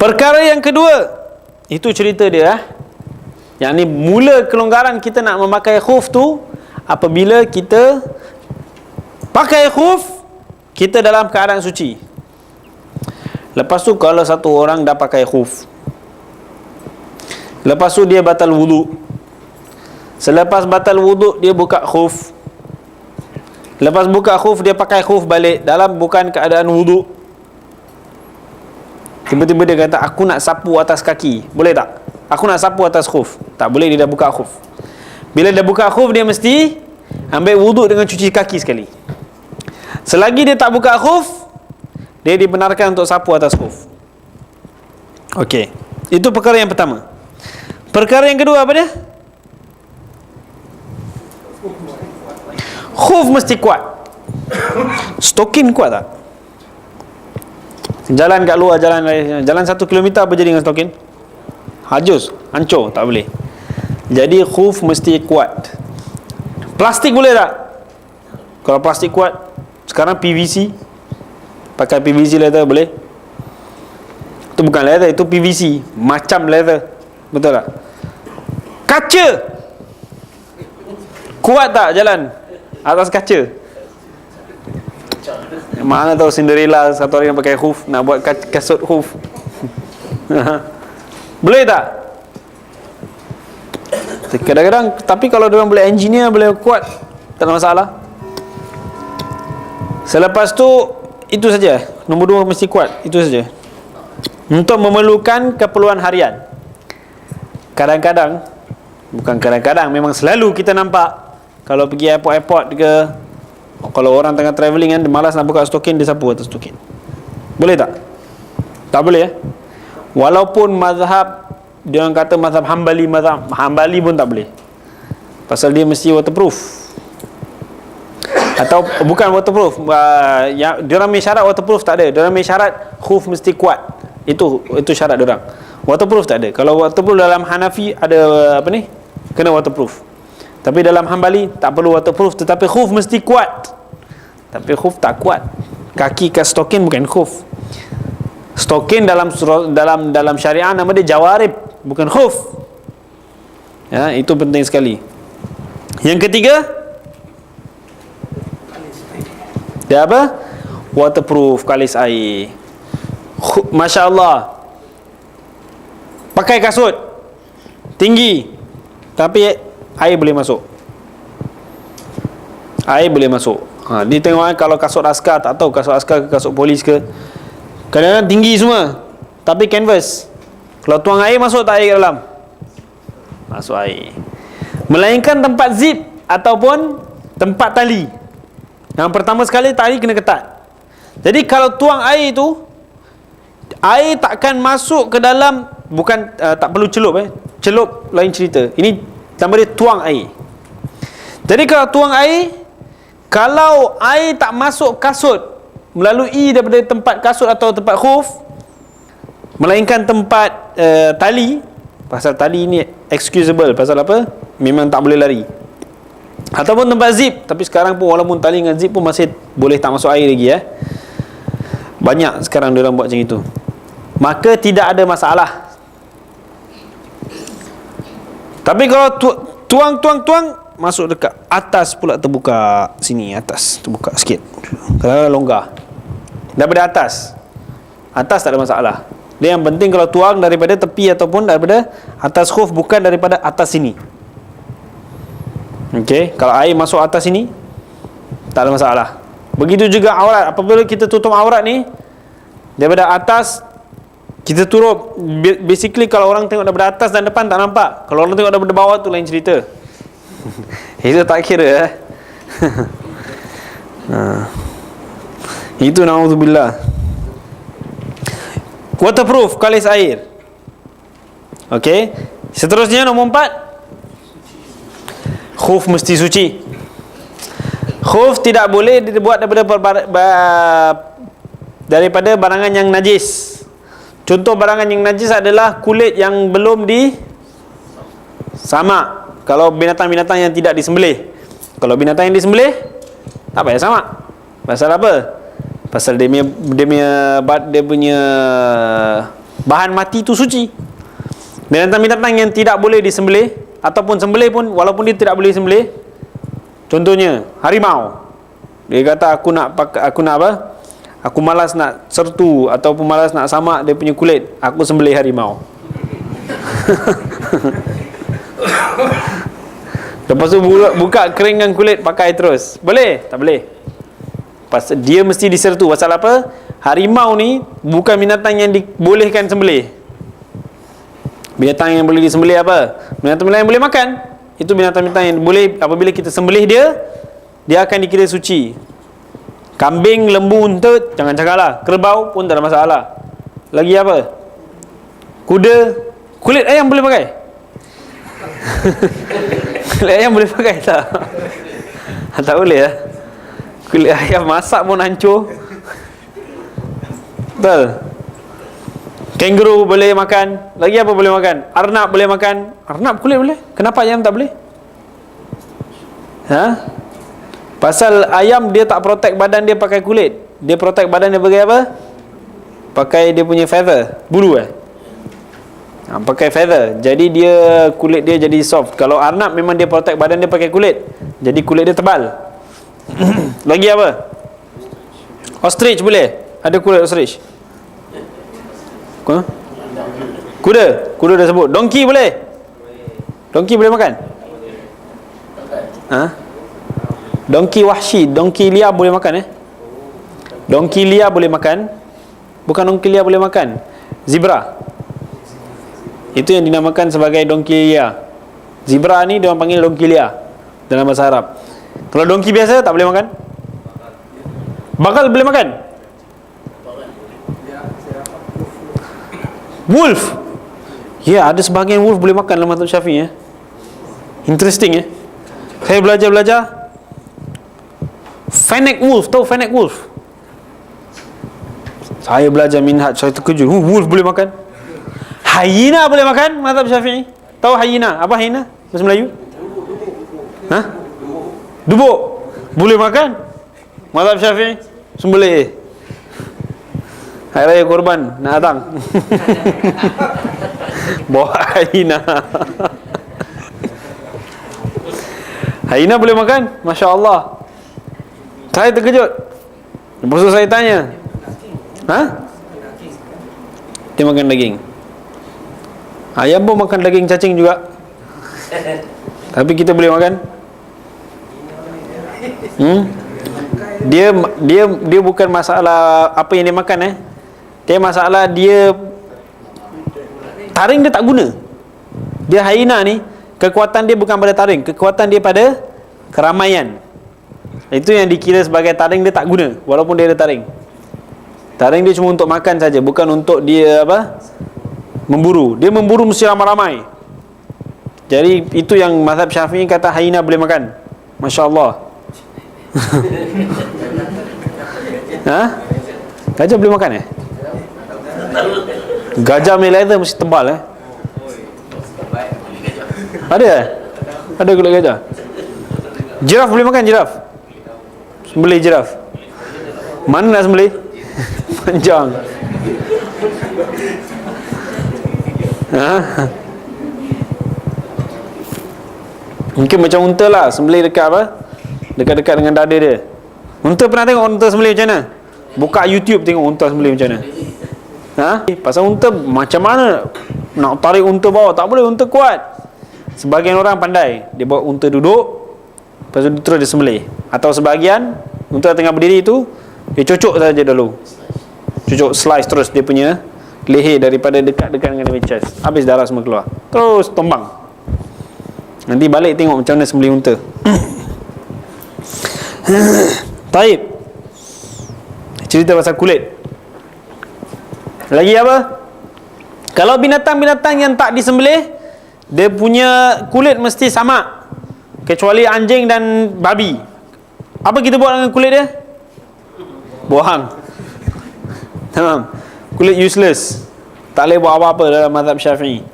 Perkara yang kedua, itu cerita dia. Yang ni mula kelonggaran kita nak memakai khuf tu apabila kita pakai khuf, kita dalam keadaan suci. Lepas tu kalau satu orang dah pakai khuf, lepas tu dia batal wudu, selepas batal wudu dia buka khuf, lepas buka khuf dia pakai khuf balik dalam bukan keadaan wudu. Tiba-tiba dia kata aku nak sapu atas kaki, boleh tak? Aku nak sapu atas khuf. Tak boleh, dia dah buka khuf. Bila dia buka khuf, dia mesti ambil wudu dengan cuci kaki sekali. Selagi dia tak buka khuf, dia dibenarkan untuk sapu atas khuf. Okey, itu perkara yang pertama. Perkara yang kedua apa dia? Khuf mesti kuat. Stokin kuat tak? Jalan kat luar, jalan 1 kilometer, apa jadi dengan stokin? Hajus, hancur, tak boleh. Jadi khuf mesti kuat. Plastik boleh tak? Kalau plastik kuat, sekarang PVC pakai PVC leather boleh? Itu bukan leather, itu PVC, macam leather. Betul tak? Kaca kuat tak jalan atas kaca? Mana tahu Cinderella satu hari yang pakai hoof, nak buat kasut hoof. Boleh tak? Kadang-kadang, tapi kalau dia orang boleh engineer, boleh kuat, tak ada masalah. Selepas tu, itu saja. Nombor 2 mesti kuat, itu saja. Untuk memerlukan keperluan harian. Kadang-kadang, bukan kadang-kadang, memang selalu kita nampak kalau pergi airport-airport ke, kalau orang tengah travelling kan, dia malas nak buka stokin, dia sapu atas stokin. Boleh tak? Tak boleh ya? Walaupun mazhab, dia orang kata mazhab Hambali, mazhab Hambali pun tak boleh. Pasal dia mesti waterproof. Atau bukan waterproof, dia orang punya syarat waterproof tak ada. Dia orang punya syarat khuf mesti kuat. Itu syarat dia orang. Waterproof tak ada. Kalau waterproof dalam Hanafi ada apa ni? Kena waterproof. Tapi dalam Hambali tak perlu waterproof, tetapi khuf mesti kuat. Tapi khuf tak kuat. Kaki kat stokin bukan khuf. Stokin dalam syariah nama dia jawarib, bukan khuf. Ya, itu penting sekali. Yang ketiga, dia apa? Waterproof, kalis air. Masya Allah, pakai kasut tinggi, tapi air boleh masuk. Air boleh masuk. Dia tengok kalau kasut askar, tak tahu kasut askar ke kasut polis ke, kadang-kadang tinggi semua, tapi canvas. Kalau tuang air, masuk tak air ke dalam? Masuk air. Melainkan tempat zip ataupun tempat tali. Yang pertama sekali, tali kena ketat. Jadi kalau tuang air itu, air takkan masuk ke dalam. Bukan tak perlu celup. Celup lain cerita. Ini nama dia tuang air. Jadi kalau tuang air, kalau air tak masuk kasut melalui daripada tempat kasut atau tempat khuf, melainkan tempat tali. Pasal tali ni excusable. Pasal apa? Memang tak boleh lari. Ataupun tempat zip. Tapi sekarang pun walaupun tali dengan zip pun masih boleh tak masuk air lagi. Banyak sekarang diorang buat macam itu. Maka tidak ada masalah. Tapi kalau tuang masuk dekat atas pula terbuka. Sini atas terbuka sikit. Kalau longgar daripada atas tak ada masalah. Dia yang penting kalau tuang daripada tepi ataupun daripada atas khuf, bukan daripada atas sini. Okey, kalau air masuk atas sini tak ada masalah. Begitu juga aurat. Apabila kita tutup aurat ni daripada atas, kita tutup. Basically kalau orang tengok daripada atas dan depan tak nampak. Kalau orang tengok daripada bawah tu lain cerita. Itu tak kira. Itu na'udzubillah. Waterproof, kalis air. Okey. Seterusnya nombor 4, khuf mesti suci. Khuf tidak boleh dibuat daripada barangan yang najis. Contoh barangan yang najis adalah kulit yang belum disamak. Kalau binatang-binatang yang tidak disembelih. Kalau binatang yang disembelih, tak payah samak. Pasal apa? Pasal dia punya bahan mati itu suci. Binatang-binatang yang tidak boleh disembelih ataupun sembelih pun, walaupun dia tidak boleh sembelih, contohnya harimau. Dia kata aku nak apa? Aku malas nak sertu ataupun malas nak samak dia punya kulit, aku sembelih harimau. Lepas tu buka keringkan kulit, pakai terus. Boleh? Tak boleh. Pasal dia mesti disertu. Pasal apa? Harimau ni bukan binatang yang dibolehkan sembelih. Binatang yang boleh disembelih apa? Binatang yang boleh makan. Itu binatang-binatang yang boleh, apabila kita sembelih dia akan dikira suci. Kambing, lembu, unta, jangan cakap lah. Kerbau pun tak ada masalah. Lagi apa? Kuda. Kulit ayam boleh pakai? Kulit ayam boleh pakai tak? Tak boleh lah. Kulit ayam masak pun hancur. Betul. Kangaroo boleh makan. Lagi apa boleh makan? Arnab boleh makan. Arnab kulit boleh? Kenapa ayam tak boleh? Pasal ayam dia tak protect badan dia pakai kulit. dia protect badan dia pakai apa? Pakai dia punya feather, bulu pakai feather. Jadi dia kulit dia jadi soft. Kalau arnab memang dia protect badan dia pakai kulit, jadi kulit dia tebal. Lagi apa? Ostrich boleh? Ada kulit ostrich? Kuda dah sebut. Donkey boleh? Donkey boleh makan? Donkey wahsy, donkey liar boleh makan Donkey liar boleh makan. Bukan donkey liar boleh makan. Zebra. Itu yang dinamakan sebagai donkey liar. Zebra ni dia orang panggil donkey liar dalam bahasa Arab. Kalau donkey biasa tak boleh makan. Bagal boleh makan. Wolf. Ya, ada sebahagian wolf boleh makan dalam mazhab Syafi'i Interesting Saya belajar Fennec wolf, tahu Fennec wolf? Saya belajar minhaj, saya terkejut. Wolf boleh makan. Hyena boleh makan mazhab Syafi'i. Tahu hyena? Apa hyena bahasa Melayu? Dubuk boleh makan mazhab Syafi'i. Sembelih hari raya korban nak datang. Bawa hyena. Hyena boleh makan? Masya Allah. Saya terkejut. Lepas tu saya tanya, dia makan daging. Ayam pun makan daging cacing juga. Tapi kita boleh makan? Dia bukan masalah apa yang dia makan Dia masalah dia taring dia tak guna. Dia hyena ni, kekuatan dia bukan pada taring, kekuatan dia pada keramaian. Itu yang dikira sebagai taring dia tak guna, walaupun dia ada taring. Taring dia cuma untuk makan saja, bukan untuk dia memburu. Dia memburu mesti ramai-ramai. Jadi itu yang mazhab Syafi'i kata hyena boleh makan. Masya Allah. Gajah boleh makan Gajah Mayweather mesti tebal Ada kulit gajah. Jiraf boleh makan jiraf? Sembelih jiraf. Mana nak sembelih? Panjang. Mungkin macam unta lah, sembelih dekat dekat-dekat dengan dada dia. Unta pernah tengok unta sembelih macam mana? Buka YouTube tengok unta sembelih macam mana. Pasal unta macam mana nak tarik unta bawah, tak boleh, unta kuat. Sebahagian orang pandai, dia bawa unta duduk, lepas tu terus dia sembelih. Atau sebahagian unta tengah berdiri tu, dia cucuk saja dulu. Cucuk slice terus dia punya leher daripada dekat-dekat dengan dia chest. Habis darah semua keluar. Terus tombang. Nanti balik tengok macam mana sembelih unta. Taib. Cerita pasal kulit. Lagi apa? Kalau binatang-binatang yang tak disembelih, dia punya kulit mesti sama, kecuali anjing dan babi. Apa kita buat dengan kulit dia? Buang. Tamam. Kulit useless. Tak boleh buat apa-apa dalam mazhab Syafi'i.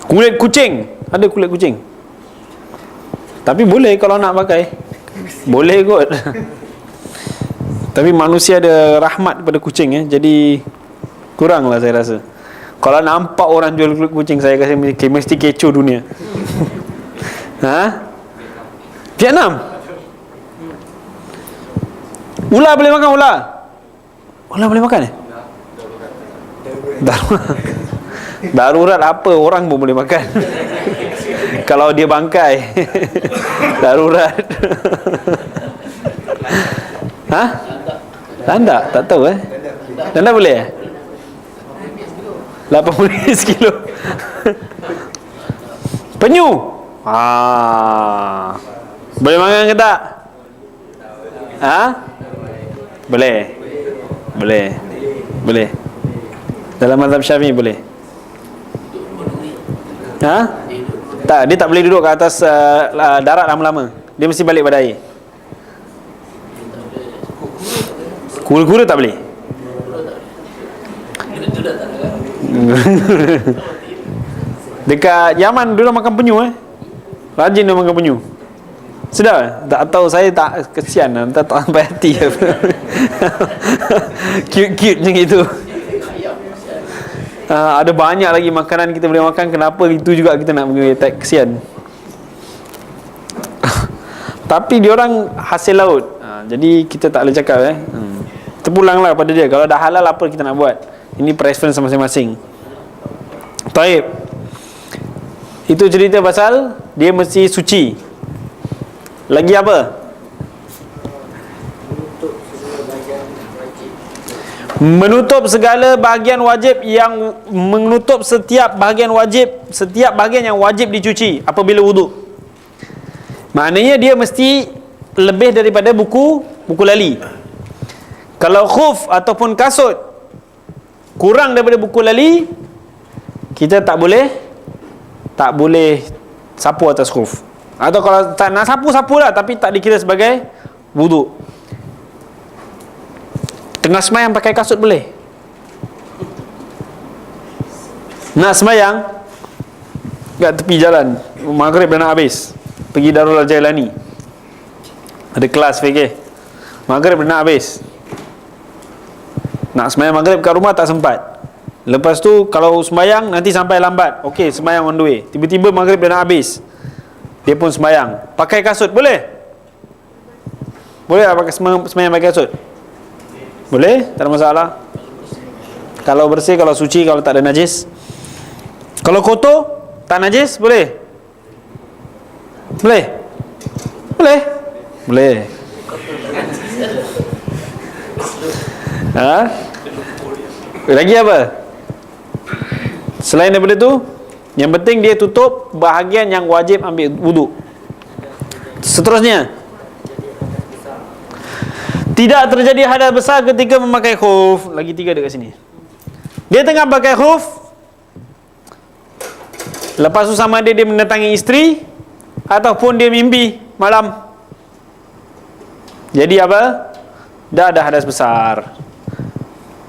Kulit kucing, ada kulit kucing. Tapi boleh kalau nak pakai. Boleh kot. Tapi manusia ada rahmat kepada kucing jadi kuranglah saya rasa. Kalau nampak orang jual kulit kucing, saya rasa mesti kecoh dunia. Vietnam. Ular boleh makan ular? Ular boleh makan Darurat apa, orang pun boleh makan. Kalau dia bangkai. Darurat. Landak? Tak tahu Landak boleh 80 kilo. Penyu. Boleh makan ke tak? Boleh. Dalam mazhab Syafi'i boleh. Tak, dia tak boleh duduk ke atas darat lama-lama. Dia mesti balik pada air. Kura-kura tak boleh. Dekat Yaman dia makan penyu Rajin dia makan penyu. Sudah? Tak tahu, saya tak, kesian lah, tak sampai hati. Cute-cute macam itu. Ada banyak lagi makanan kita boleh makan, kenapa itu juga kita nak pergi, tak kesian. Tapi diorang hasil laut, jadi kita tak boleh cakap terpulanglah pada dia. Kalau dah halal, apa kita nak buat? Ini preference masing-masing. Taib. Itu cerita pasal dia mesti suci. Lagi apa? Menutup segala bahagian wajib, yang menutup setiap bahagian wajib, setiap bahagian yang wajib dicuci apabila wuduk. Maknanya dia mesti lebih daripada buku lali. Kalau khuf ataupun kasut kurang daripada buku lali, kita tak boleh sapu atas khuf. Atau kalau tak nak sapu-sapulah, tapi tak dikira sebagai wuduk. Tengah semayang pakai kasut boleh? Nak semayang kat tepi jalan, maghrib dah nak habis, pergi Darul Jailani, ada kelas fikir, maghrib dah nak habis, nak semayang maghrib kat rumah tak sempat. Lepas tu kalau semayang nanti sampai lambat, okey semayang on the way, tiba-tiba maghrib dah nak habis, dia pun semayang pakai kasut, boleh? Boleh tak pakai semayang pakai kasut? Boleh, tak ada masalah. Kalau bersih, kalau suci, kalau tak ada najis. Kalau kotor, tak najis, boleh? Boleh? Boleh? Boleh. Lagi apa? Selain daripada tu, yang penting dia tutup bahagian yang wajib ambil wuduk. Seterusnya, tidak terjadi hadas besar ketika memakai khuf. Lagi 3 dekat sini. Dia tengah pakai khuf, lepas tu sama dia mendatangi isteri ataupun dia mimpi malam, jadi apa? Dah ada hadas besar.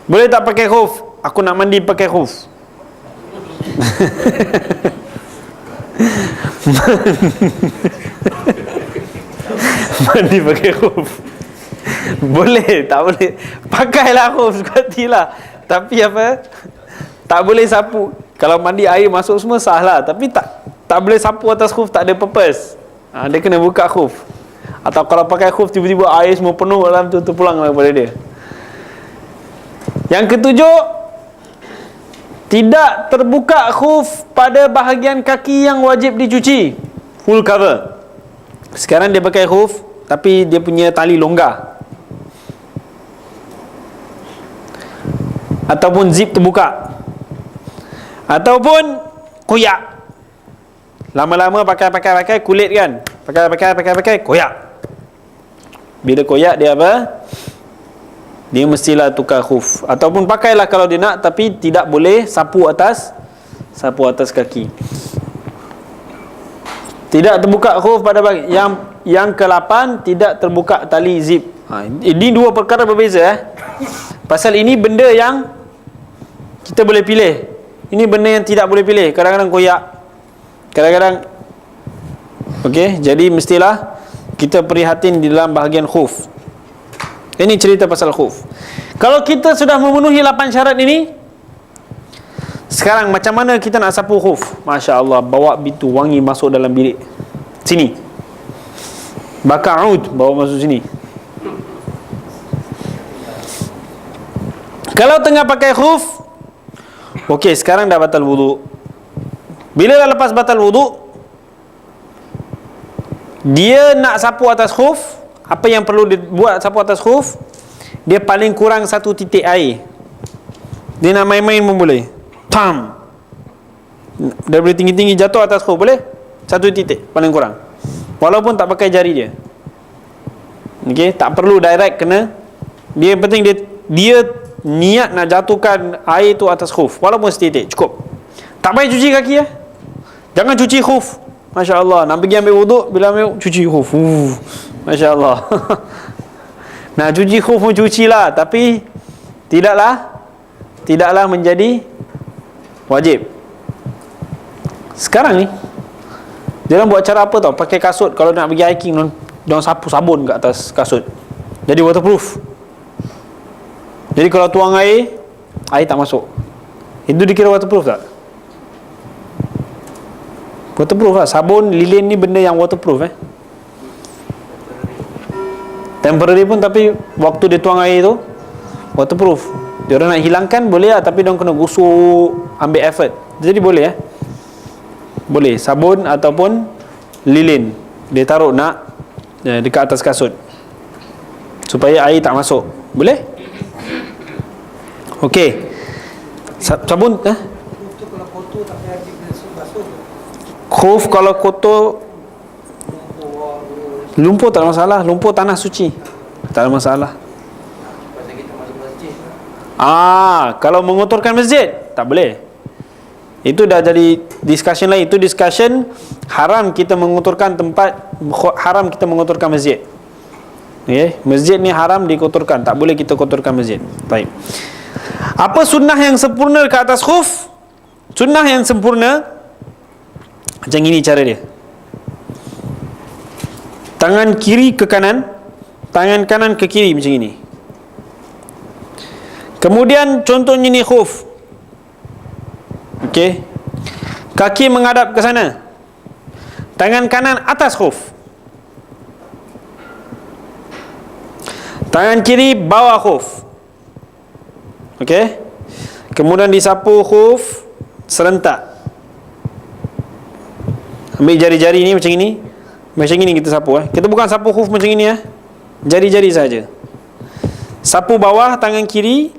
Boleh tak pakai khuf? Aku nak mandi pakai khuf. Mandi pakai khuf. Boleh, tak boleh. Pakailah khuf, suka hatilah. Tapi apa? Tak boleh sapu. Kalau mandi air masuk semua sah lah, tapi tak boleh sapu atas khuf, tak ada purpose. Dia kena buka khuf. Atau kalau pakai khuf tiba-tiba air semua penuh dalam tu, terpulanglah kepada dia. Yang ketujuh, tidak terbuka khuf pada bahagian kaki yang wajib dicuci, full cover. Sekarang dia pakai khuf tapi dia punya tali longgar, ataupun zip terbuka, ataupun koyak. Lama-lama pakai kulit kan, pakai koyak. Bila koyak dia apa? Dia mestilah tukar khuf. Ataupun pakailah kalau dia nak, tapi tidak boleh sapu atas kaki. Tidak terbuka khuf pada bahagian yang ke-8, tidak terbuka tali zip. Ini dua perkara berbeza. Pasal ini benda yang kita boleh pilih, ini benda yang tidak boleh pilih. Kadang-kadang koyak, kadang-kadang okey, jadi mestilah kita prihatin di dalam bahagian khuf. Ini cerita pasal khuf. Kalau kita sudah memenuhi 8 syarat ini, sekarang macam mana kita nak sapu khuf? Masya Allah, bawa bitu wangi masuk dalam bilik sini, bakar ud bawa masuk sini. Kalau tengah pakai khuf, okey, sekarang dah batal wuduk. Bila dah lepas batal wuduk, dia nak sapu atas khuf. Apa yang perlu dia buat sapu atas khuf? Dia paling kurang 1 titik air. Dia nak main-main pun boleh. Tam, daripada tinggi-tinggi jatuh atas khuf boleh? 1 titik paling kurang, walaupun tak pakai jari dia. Okey, tak perlu direct kena. Dia penting dia niat nak jatuhkan air tu atas khuf, walaupun setitik cukup. Tak payah cuci kaki ya. Jangan cuci khuf. Masya Allah, nak pergi ambil wuduk, bila ambil cuci khuf. Masya Allah. Nak cuci khuf pun cucilah, tapi tidaklah menjadi wajib. Sekarang ni Dia orang buat cara apa tau? Pakai kasut. Kalau nak pergi hiking, dia orang sapu sabun kat atas kasut. Jadi waterproof. Jadi kalau tuang air tak masuk. Itu dikira waterproof tak? Waterproof lah. Sabun, lilin ni benda yang waterproof temporary pun, tapi waktu dia tuang air tu waterproof. Dia orang nak hilangkan boleh lah, tapi dia orang kena gosok, ambil effort. Jadi boleh boleh sabun ataupun lilin dia taruh dekat atas kasut supaya air tak masuk. Boleh? Okey. Sabun khuf kalau kotor, lumpur tak ada masalah. Lumpur tanah suci, tak ada masalah. Kalau mengotorkan masjid tak boleh. Itu dah jadi discussion lain. Itu discussion haram kita mengotorkan tempat, haram kita mengotorkan masjid. Masjid ni haram dikotorkan, tak boleh kita kotorkan masjid. Baik. Apa sunnah yang sempurna ke atas khuf? Sunnah yang sempurna macam ini cara dia. Tangan kiri ke kanan, tangan kanan ke kiri macam ini. Kemudian contohnya ni khuf. Okey. Kaki menghadap ke sana. Tangan kanan atas khuf. Tangan kiri bawah khuf. Okey. Kemudian disapu khuf serentak. Ambil jari-jari ni macam ini. Macam ini kita sapu Kita bukan sapu khuf macam ini jari-jari saja. Sapu bawah tangan kiri,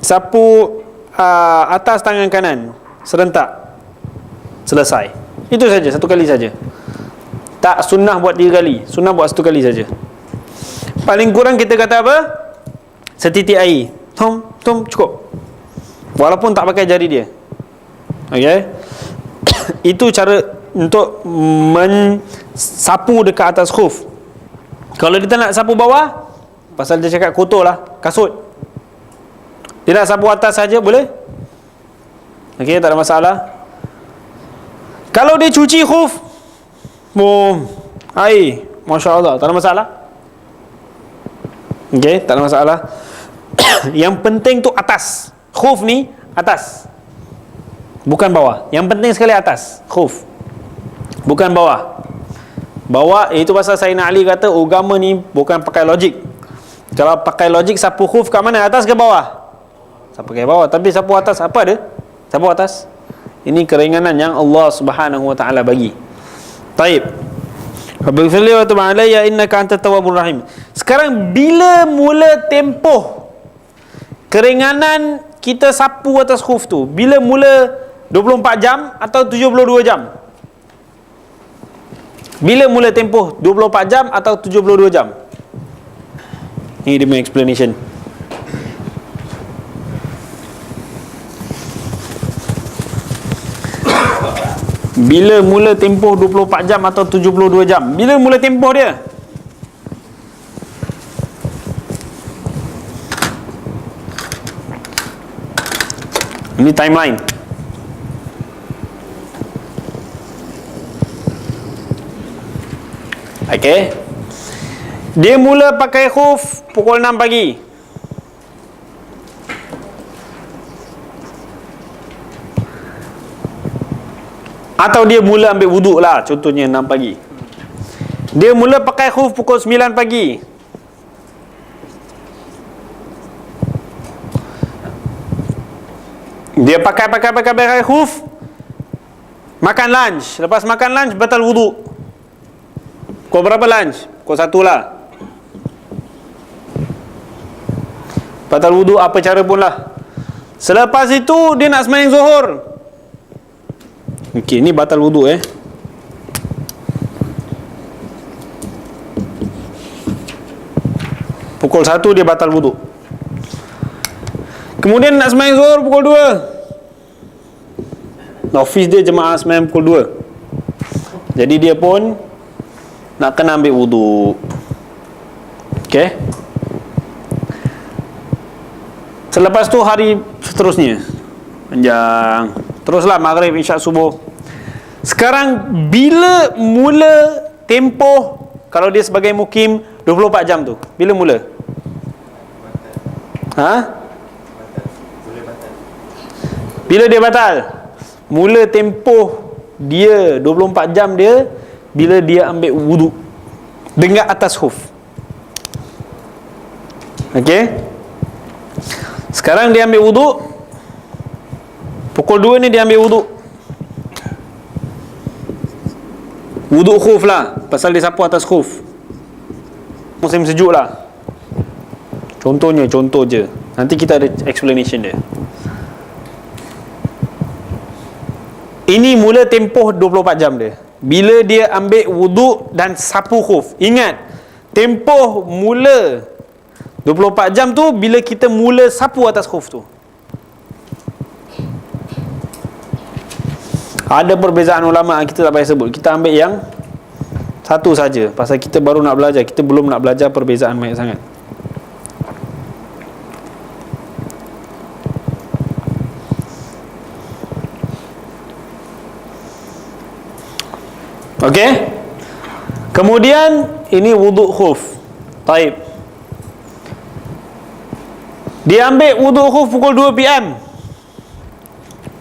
sapu atas tangan kanan, serentak. Selesai. Itu saja, satu kali saja. Tak sunnah buat 3 kali, sunnah buat 1 kali saja. Paling kurang kita kata apa? Setitik air. Tom cukup. Walaupun tak pakai jari dia. Okey. Itu cara untuk mensapu dekat atas khuf. Kalau kita nak sapu bawah, pasal dia cakap kotor lah kasut, dia nak sapu atas saja boleh. Okey, tak ada masalah. Kalau dia cuci khuf, air, Masya Allah, tak ada masalah. Okey, tak ada masalah. Yang penting tu atas. Khuf ni atas, bukan bawah. Yang penting sekali atas khuf, bukan bawah. Bawah, itu pasal Sayyidina Ali kata agama ni bukan pakai logik. Kalau pakai logik, sapu khuf kat mana? Atas ke bawah? Sapu ke bawah. Tapi sapu atas, apa ada? Sapu atas. Ini keringanan yang Allah Subhanahu wa taala bagi. Taib. Wabighfirli wa tub alayya innaka antat tawwabur rahim. Sekarang bila mula tempoh keringanan kita sapu atas khuf tu? Bila mula 24 jam atau 72 jam? Bila mula tempoh 24 jam atau 72 jam? Ini dia punya explanation. Bila mula tempoh 24 jam atau 72 jam? Bila mula tempoh dia? Ini timeline. Okey. Dia mula pakai khuf pukul 6 pagi. Atau dia mula ambil wuduk lah, contohnya 6 pagi. Dia mula pakai khuf pukul 9 pagi. Dia pakai khuf, makan lunch. Lepas makan lunch batal wuduk. Pukul berapa lunch? Pukul 1 lah. Batal wuduk apa cara pun lah. Selepas itu dia nak sembahyang zuhur. Okey, ni batal wuduk Pukul 1 dia batal wuduk. Kemudian nak sembahyang zuhur pukul 2. Office dia jemaah sembahyang pukul 2. Jadi dia pun nak kena ambil wuduk. Okey. Selepas tu hari seterusnya panjang. Teruslah maghrib, isyak, subuh. Sekarang bila mula tempoh kalau dia sebagai mukim 24 jam tu? Bila mula? Ha? Bila dia batal? Mula tempoh dia 24 jam dia bila dia ambil wudu dengan atas khuf. Okey? Sekarang dia ambil wudu. Pukul 2 ni dia ambil wudu. Wudu khuf lah, pasal dia sapu atas khuf. Musim sejuk lah. Contoh je. Nanti kita ada explanation dia. Ini mula tempoh 24 jam dia. Bila dia ambil wudu dan sapu khuf. Ingat, tempoh mula 24 jam tu bila kita mula sapu atas khuf tu. Ada perbezaan ulama, kita tak payah sebut. Kita ambil yang satu saja, pasal kita baru nak belajar. Kita belum nak belajar perbezaan banyak sangat. Okey? Kemudian ini wuduk khuf. Taib. Dia ambil wuduk khuf pukul 2 PM.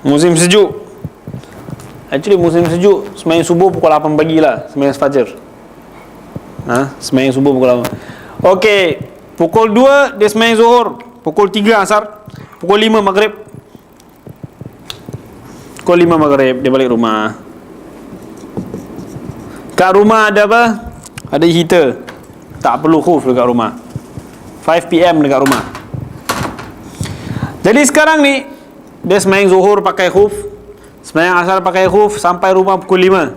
Musim sejuk. Actually musim sejuk sembahyang subuh pukul 8 pagi lah, sembahyang fajar. Sembahyang subuh pukul 8. Okey, pukul 2 dia sembahyang zuhur, pukul 3 asar, pukul 5 maghrib. Pukul 5 maghrib dia balik rumah. Kat rumah ada apa? Ada heater. Tak perlu khuf dekat rumah. 5 PM dekat rumah. Jadi sekarang ni dia sembahyang zuhur pakai khuf, sembahyang asar pakai khuf, sampai rumah pukul 5.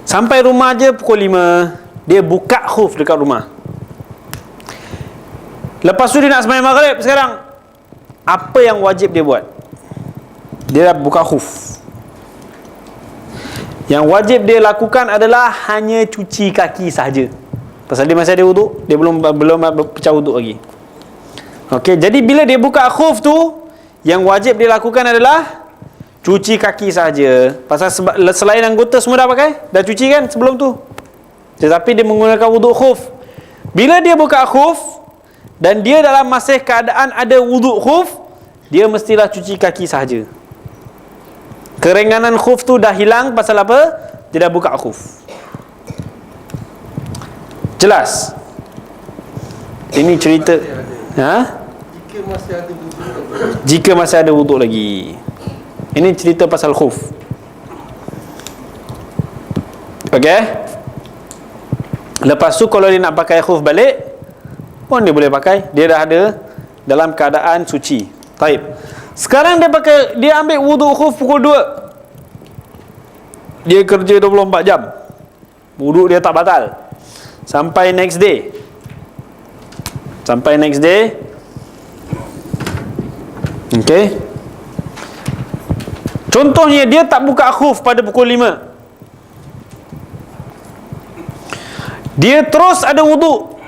Sampai rumah je pukul 5, dia buka khuf dekat rumah. Lepas tu dia nak sembahyang maghrib sekarang. Apa yang wajib dia buat? Dia dah buka khuf. Yang wajib dia lakukan adalah hanya cuci kaki sahaja. Pasal dia masih ada wuduk, dia belum pecah wuduk lagi. Okey, jadi bila dia buka khuf tu, yang wajib dia lakukan adalah cuci kaki saja. Pasal selain anggota semua dah pakai, dah cuci kan sebelum tu. Tetapi dia menggunakan wuduk khuf. Bila dia buka khuf dan dia dalam masih keadaan ada wuduk khuf, dia mestilah cuci kaki sahaja. Keringanan khuf tu dah hilang pasal apa? Dia dah buka khuf. Jelas? Ini cerita. Jika masih ada wuduk lagi. Ini cerita pasal khuf. Okey? Lepas tu kalau dia nak pakai khuf balik pun dia boleh pakai. Dia dah ada dalam keadaan suci. Baik. Sekarang dia ambil wuduk khuf pukul 2. Dia kerja 24 jam. Wuduk dia tak batal. Sampai next day. Okey. Contohnya dia tak buka khuf pada pukul 5. Dia terus ada wuduk.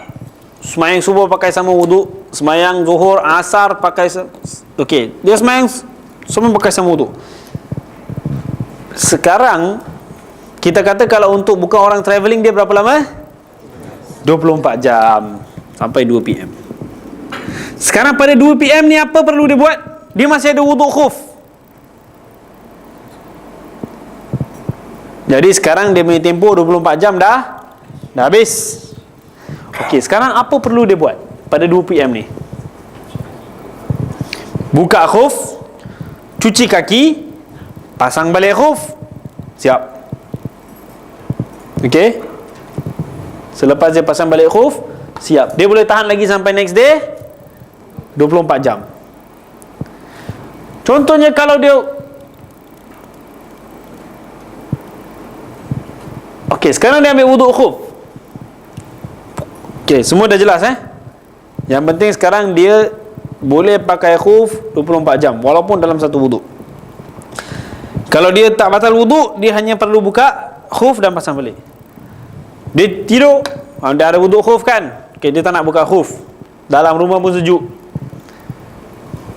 Sembahyang subuh pakai sama wuduk, sembahyang zuhur, asar pakai okey, dia sembahyang semua pakai sama wuduk. Sekarang kita kata kalau untuk bukan orang travelling dia berapa lama? 24 jam sampai 2 PM. Sekarang pada 2 PM ni apa perlu dia buat? Dia masih ada wuduk khuf. Jadi sekarang dia punya tempoh 24 jam dah habis. Okey, sekarang apa perlu dia buat pada 2 PM ni? Buka khuf, cuci kaki, pasang balik khuf, siap. Okey? Selepas dia pasang balik khuf, siap. Dia boleh tahan lagi sampai next day 24 jam. Contohnya kalau dia okey, sekarang dia ambil wuduk khuf. Okey, semua dah jelas Yang penting sekarang dia boleh pakai khuf 24 jam walaupun dalam satu wuduk. Kalau dia tak batal wuduk, dia hanya perlu buka khuf dan pasang balik. Dia tidur, dia ada wuduk khuf kan? Okey, dia tak nak buka khuf. Dalam rumah pun sejuk.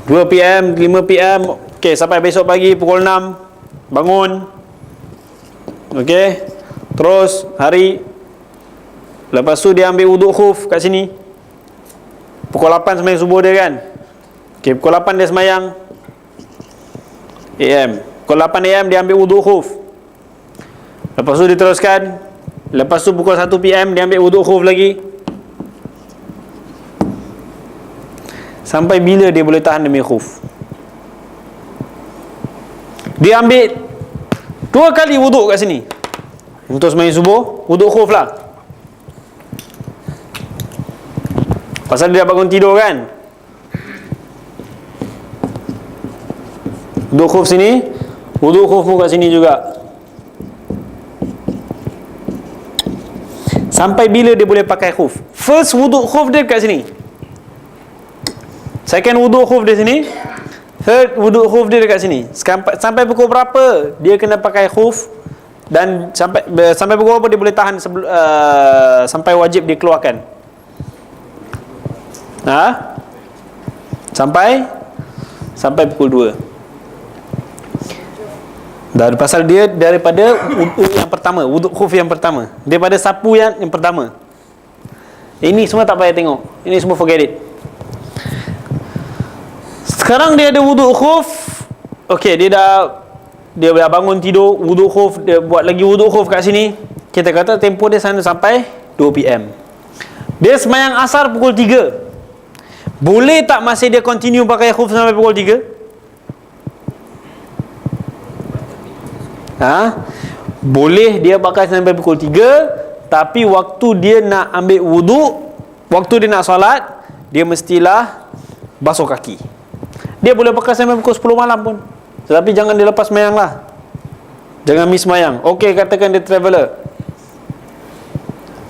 2 PM, 5 PM, okey, sampai besok pagi pukul 6 bangun. Okey. Terus hari. Lepas tu dia ambil wuduk khuf kat sini. Pukul 8 sembahyang subuh dia kan. Okey, pukul 8 dia sembahyang AM. Pukul 8 AM dia ambil wuduk khuf. Lepas tu diteruskan. Lepas tu pukul 1 PM dia ambil wuduk khuf lagi. Sampai bila dia boleh tahan demi khuf? Dia ambil 2 kali wuduk kat sini. Untuk sembahyang subuh, wuduk khuf lah. Pasal dia dah bangun tidur kan. Wuduk khuf sini, wuduk khuf pun kat sini juga. Sampai bila dia boleh pakai khuf? First wuduk khuf dia kat sini. Second wuduk khuf dia sini. Third wuduk khuf dia dekat sini. Sampai pukul berapa dia kena pakai khuf, dan sampai pukul berapa dia boleh tahan sampai wajib dikeluarkan? Sampai pukul 2. Dan pasal dia daripada wuduk yang pertama, wuduk khuf yang pertama, daripada sapu yang pertama. Ini semua tak payah tengok. Ini semua forget it. Sekarang dia ada wuduk khuf. Okey, dia dah bangun tidur, wuduk khuf, dia buat lagi wuduk khuf kat sini. Kita kata tempoh dia sana sampai 2 PM. Dia sembahyang asar pukul 3. Boleh tak masih dia continue pakai khuf sampai pukul 3? Boleh dia pakai sampai pukul 3, tapi waktu dia nak ambil wuduk, waktu dia nak solat, dia mestilah basuh kaki. Dia boleh pakai sampai pukul 10 malam pun, tetapi jangan dia lepas sembahyang lah. Jangan miss sembahyang. Okey, katakan dia traveller.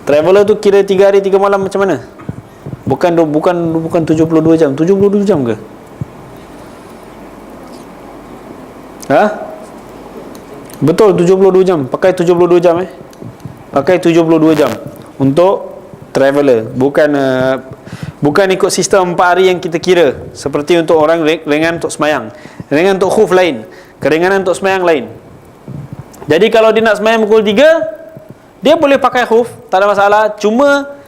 Traveller tu kira 3 hari 3 malam macam mana? Bukan 72 jam. 72 jam ke? Betul, 72 jam. Pakai 72 jam Pakai 72 jam untuk traveller. Bukan ikut sistem 4 hari yang kita kira. Seperti untuk orang ringan untuk sembahyang. Ringan untuk khuf lain, keringanan untuk sembahyang lain. Jadi kalau dia nak sembahyang pukul 3, dia boleh pakai khuf, tak ada masalah. Cuma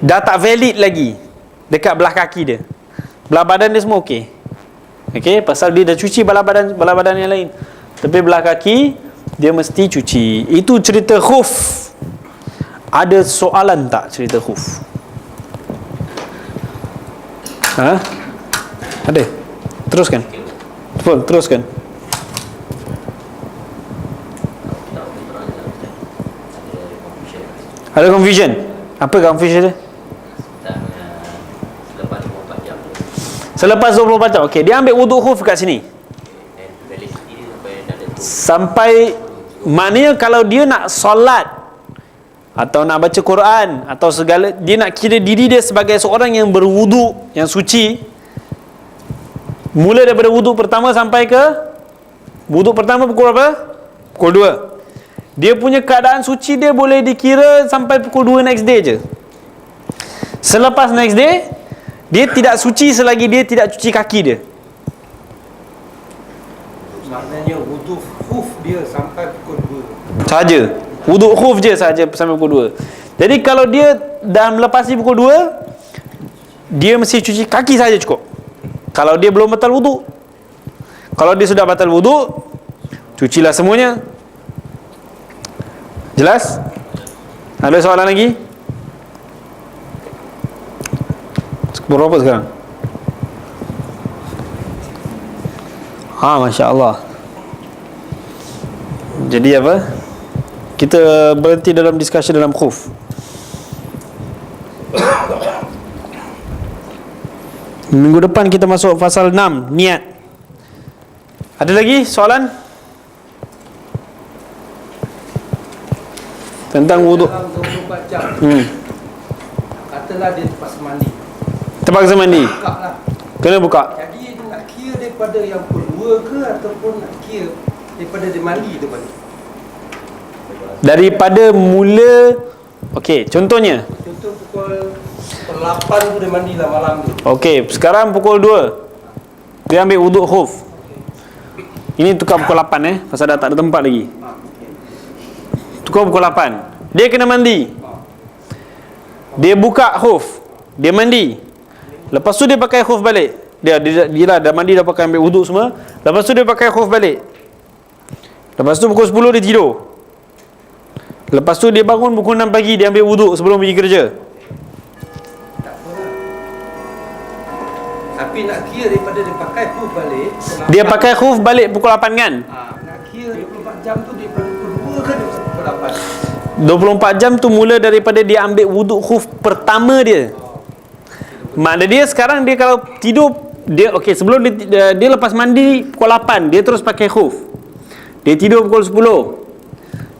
dah tak valid lagi dekat belah kaki dia. Belah badan dia semua okey. Okey, pasal dia dah cuci belah badan yang lain. Tapi belah kaki dia mesti cuci. Itu cerita khuf. Ada soalan tak cerita khuf? Ada? Teruskan. Teruskan. Ada confusion? Apa confusion dia? Selepas 24 jam. Okey, dia ambil wuduk khuf kat sini. Sampai, maknanya kalau dia nak solat atau nak baca Quran atau segala, dia nak kira diri dia sebagai seorang yang berwuduk, yang suci, mula daripada wuduk pertama sampai ke wuduk pertama pukul berapa? Pukul 2. Dia punya keadaan suci dia boleh dikira sampai pukul 2 next day je. Selepas next day, dia tidak suci selagi dia tidak cuci kaki dia. Maknanya wuduk khuf dia sampai pukul 2 saja. Wuduk khuf je saja sampai pukul 2. Jadi kalau dia dah melepasi pukul 2, dia mesti cuci kaki saja cukup. Kalau dia belum batal wuduk. Kalau dia sudah batal wuduk, cucilah semuanya. Jelas? Ada soalan lagi? Berapa sekarang? Masya Allah. Jadi apa? Kita berhenti dalam discussion dalam khuf. Minggu depan kita masuk pasal 6, niat. Ada lagi soalan? Tentang wuduk. dalam 24 jam. Katalah dia terpaksa mandi. Terpaksa mandi. Buka lah. Kena buka. Jadi nak kira daripada yang kedua ke, ataupun nak kira daripada dia mandi tu balik? Daripada mula. Okey, contohnya. Contoh pukul 8 tu dia mandi lah malam tu. Okey, sekarang pukul 2 dia ambil wuduk khuf. Ini tukar pukul 8 pasal dah tak ada tempat lagi. Tukar pukul 8. Dia kena mandi. Dia buka khuf, dia mandi. Lepas tu dia pakai khuf balik. Dia dah mandi, dah pakai ambil wuduk semua. Lepas tu dia pakai khuf balik. Lepas tu pukul 10 dia tidur. Lepas tu dia bangun pukul 6 pagi, dia ambil wuduk sebelum pergi kerja. Tak apa lah. Tapi nak kira daripada dia pakai khuf balik, Dia pakai khuf balik pukul 8 kan? nak kira 24 jam tu daripada pukul 2 ke daripada pukul 8? 24 jam tu mula daripada dia ambil wuduk khuf pertama dia. Makna dia sekarang dia kalau tidur, dia okey, sebelum dia lepas mandi pukul 8 dia terus pakai khuf. Dia tidur pukul 10.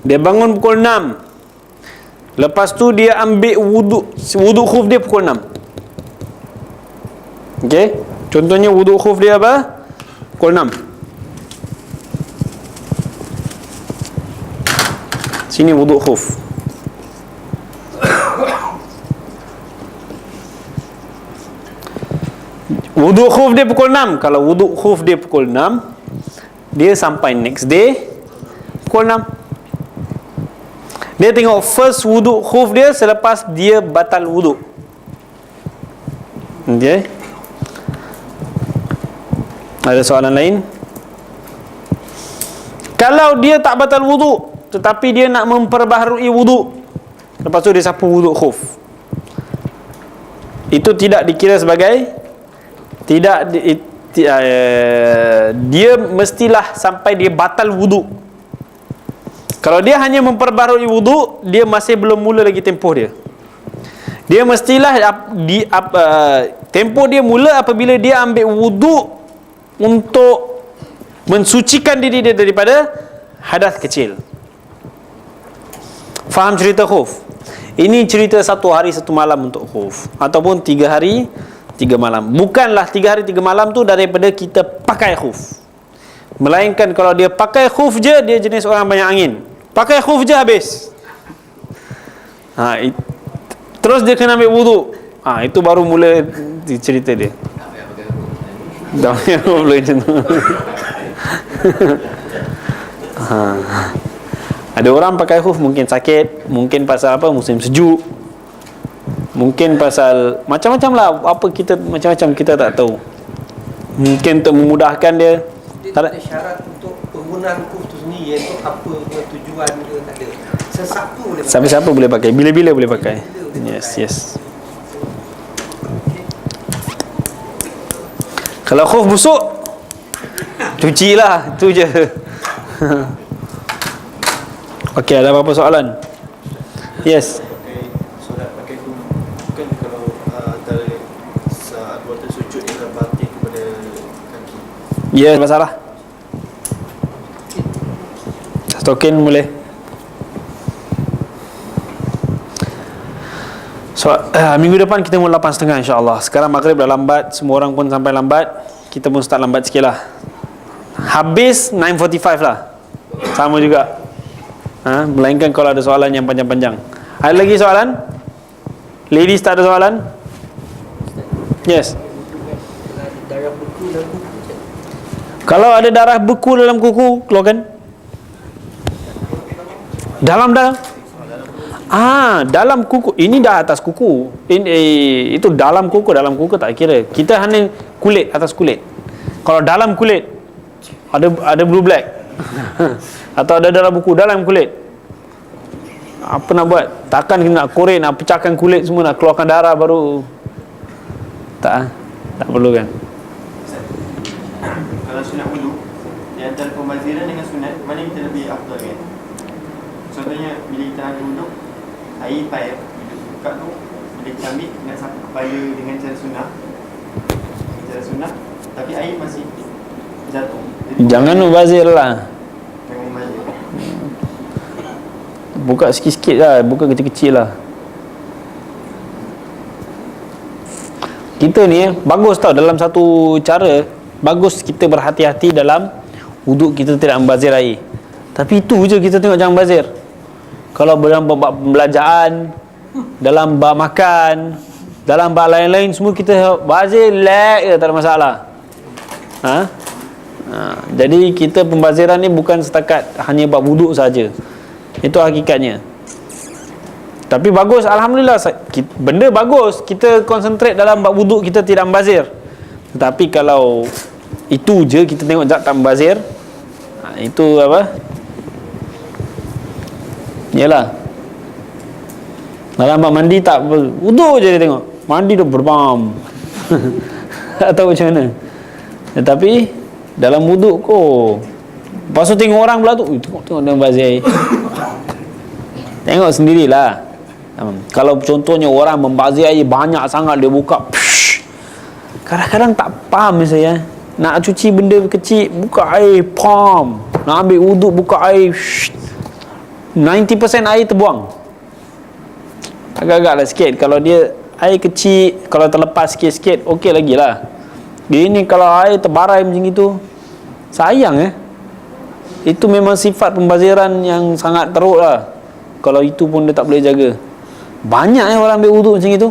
Dia bangun pukul 6. Lepas tu dia ambil wuduk khuf dia pukul 6. Okey? Contohnya wuduk khuf dia apa? Pukul 6. Sini wuduk khuf. Wuduk khuf dia pukul 6. Kalau wuduk khuf dia pukul 6, dia sampai next day pukul 6. Dia tengok first wuduk khuf dia selepas dia batal wuduk. Okay. Ada soalan lain? Kalau dia tak batal wuduk tetapi dia nak memperbaharui wuduk, lepas tu dia sapu wuduk khuf, itu tidak dikira sebagai dia mestilah sampai dia batal wuduk. Kalau dia hanya memperbaharui wuduk, dia masih belum mula lagi tempoh dia. Dia mestilah tempoh dia mula apabila dia ambil wuduk untuk mensucikan diri dia daripada hadas kecil. Faham cerita khuf? Ini cerita 1 hari 1 malam untuk khuf, ataupun 3 hari 3 malam. Bukanlah 3 hari 3 malam tu daripada kita pakai khuf, melainkan kalau dia pakai khuf je, dia jenis orang banyak angin. Pakai khuf je habis. Terus dia kena ambil wuduk. Itu baru mula cerita dia. Tak payah boleh macam tu. Ada orang pakai khuf mungkin sakit, mungkin pasal apa, musim sejuk, mungkin pasal macam-macam lah. Apa kita macam-macam kita tak tahu. Mungkin untuk memudahkan dia. Dia tak ada syarat untuk penggunaan khuf tu sendiri, iaitu apa tujuan dia, tak ada. Sesiapa boleh pakai. Siapa-siapa boleh pakai, bila-bila boleh pakai. Yes. Kalau khuf busuk, cucilah, tu je. Okey, ada apa-apa soalan? Yes. Solat pakai khuf kan, kalau antara saat waktu sujud dia batin kepada kaki. Ya, masalah. Stokin boleh. So, minggu depan kita mula 8.30 insya-Allah. Sekarang maghrib dah lambat, semua orang pun sampai lambat. Kita pun start lambat sikit lah. Habis 9.45 lah. Sama juga. Melainkan kalau ada soalan yang panjang-panjang. Ada lagi soalan? Ladies tak ada soalan? Yes. Darah beku dalam kuku je. Kalau ada darah beku dalam kuku, keluarkan. Dalam. Dalam kuku. Ini dah atas kuku. Itu dalam kuku. Dalam kuku tak kira. Kita hanya kulit, atas kulit. Kalau dalam kulit, ada blue black atau ada darah beku dalam kulit, apa nak buat? Takkan kita nak korek, nak pecahkan kulit semua, nak keluarkan darah baru? Tak perlu kan? Kalau sunat wuduk, di antara pembaziran dengan sunat, mana kita lebih afdal kan? Contohnya bila kita nak wuduk, air paip bila buka tu, bila kita ambil nak sapu kepala dengan cara sunat, tapi air masih jatuh. Jadi Jangan mubazir lah. jangan membazir. Buka sikit-sikit lah, buka kecil-kecil lah. Kita ni bagus tau, dalam satu cara bagus kita berhati-hati dalam wuduk kita tidak membazir air. Tapi itu je kita tengok, jangan bazir. Kalau dalam bab pembelajaran, dalam bab makan, dalam bab lain-lain semua kita bazir, lag je, tak ada masalah. Jadi kita pembaziran ni bukan setakat hanya bab wuduk saja. Itu hakikatnya. Tapi bagus, alhamdulillah, benda bagus kita konsentrate dalam bab wuduk, kita tidak membazir. Tetapi kalau itu je kita tengok zat tak membazir, itu apa? Yalah. Dalam bab mandi tak, wuduk je dia tengok. Mandi tu berbam. Atau macam mana? Tetapi dalam wuduk ko, lepas tu tengok orang pula tu, tengok dia membazir. Tengok sendirilah. Kalau contohnya orang membazir air banyak sangat, dia buka, kadang-kadang tak faham saya. Nak cuci benda kecil, buka air, pam. Nak ambil wuduk, buka air, 90% air terbuang. Agak-agak lah sikit. Kalau dia air kecil, kalau terlepas sikit-sikit, okey lagi lah. Ini kalau air terbarai macam itu, sayang Itu memang sifat pembaziran yang sangat teruk lah. Kalau itu pun dia tak boleh jaga. Banyak orang ambil wuduk macam itu.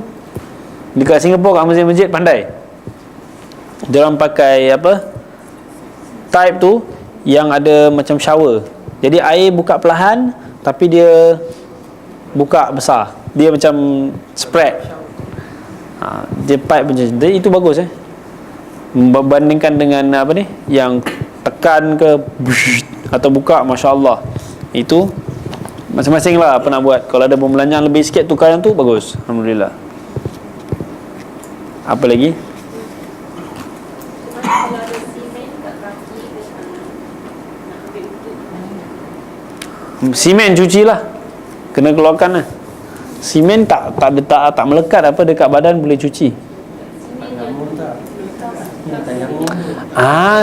Dekat Singapura, kat masjid-masjid pandai. Diorang pakai apa, type tu yang ada macam shower. Jadi air buka perlahan, tapi dia buka besar. Dia macam spread. Dia pipe macam tu. Itu bagus Berbandingkan dengan apa ni, yang tekan ke atau buka, Masya Allah. Itu masing-masing lah apa nak buat. Kalau ada pembelanjaan lebih sikit, tukar yang tu, bagus, alhamdulillah. Apa lagi? Simen cuci lah, kena keluarkan lah. Simen tak melekat apa dekat badan, boleh cuci.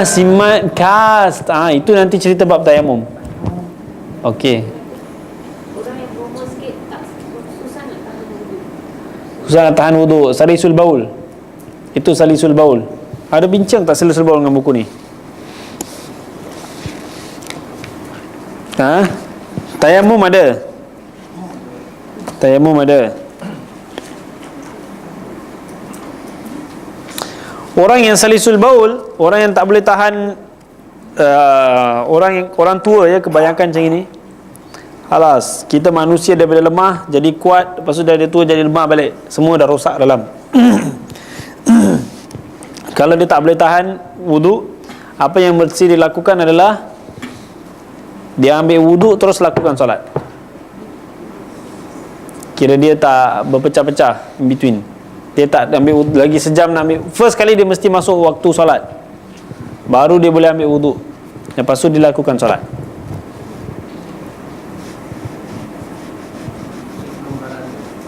Simen kas. Itu nanti cerita bab tayamum. Okey. Orang yang berumur sikit tak susah nak tahan wuduk. Susah nak tahan wuduk. Salisul baul. Itu salisul baul. Ada bincang tak salisul baul dengan buku ni? Tayamum ada. Tayamum ada. Orang yang salisul baul, orang yang tak boleh tahan, orang tua kebanyakan macam ini. Alas, kita manusia daripada lemah jadi kuat, lepas tu dari tua jadi lemah balik. Semua dah rosak dalam. Kalau dia tak boleh tahan wuduk, apa yang mesti dilakukan adalah dia ambil wuduk terus lakukan solat. Kira dia tak berpecah-pecah in between. Dia tak ambil wuduk, lagi sejam nak ambil. First kali dia mesti masuk waktu solat, baru dia boleh ambil wuduk. Lepas tu dilakukan solat.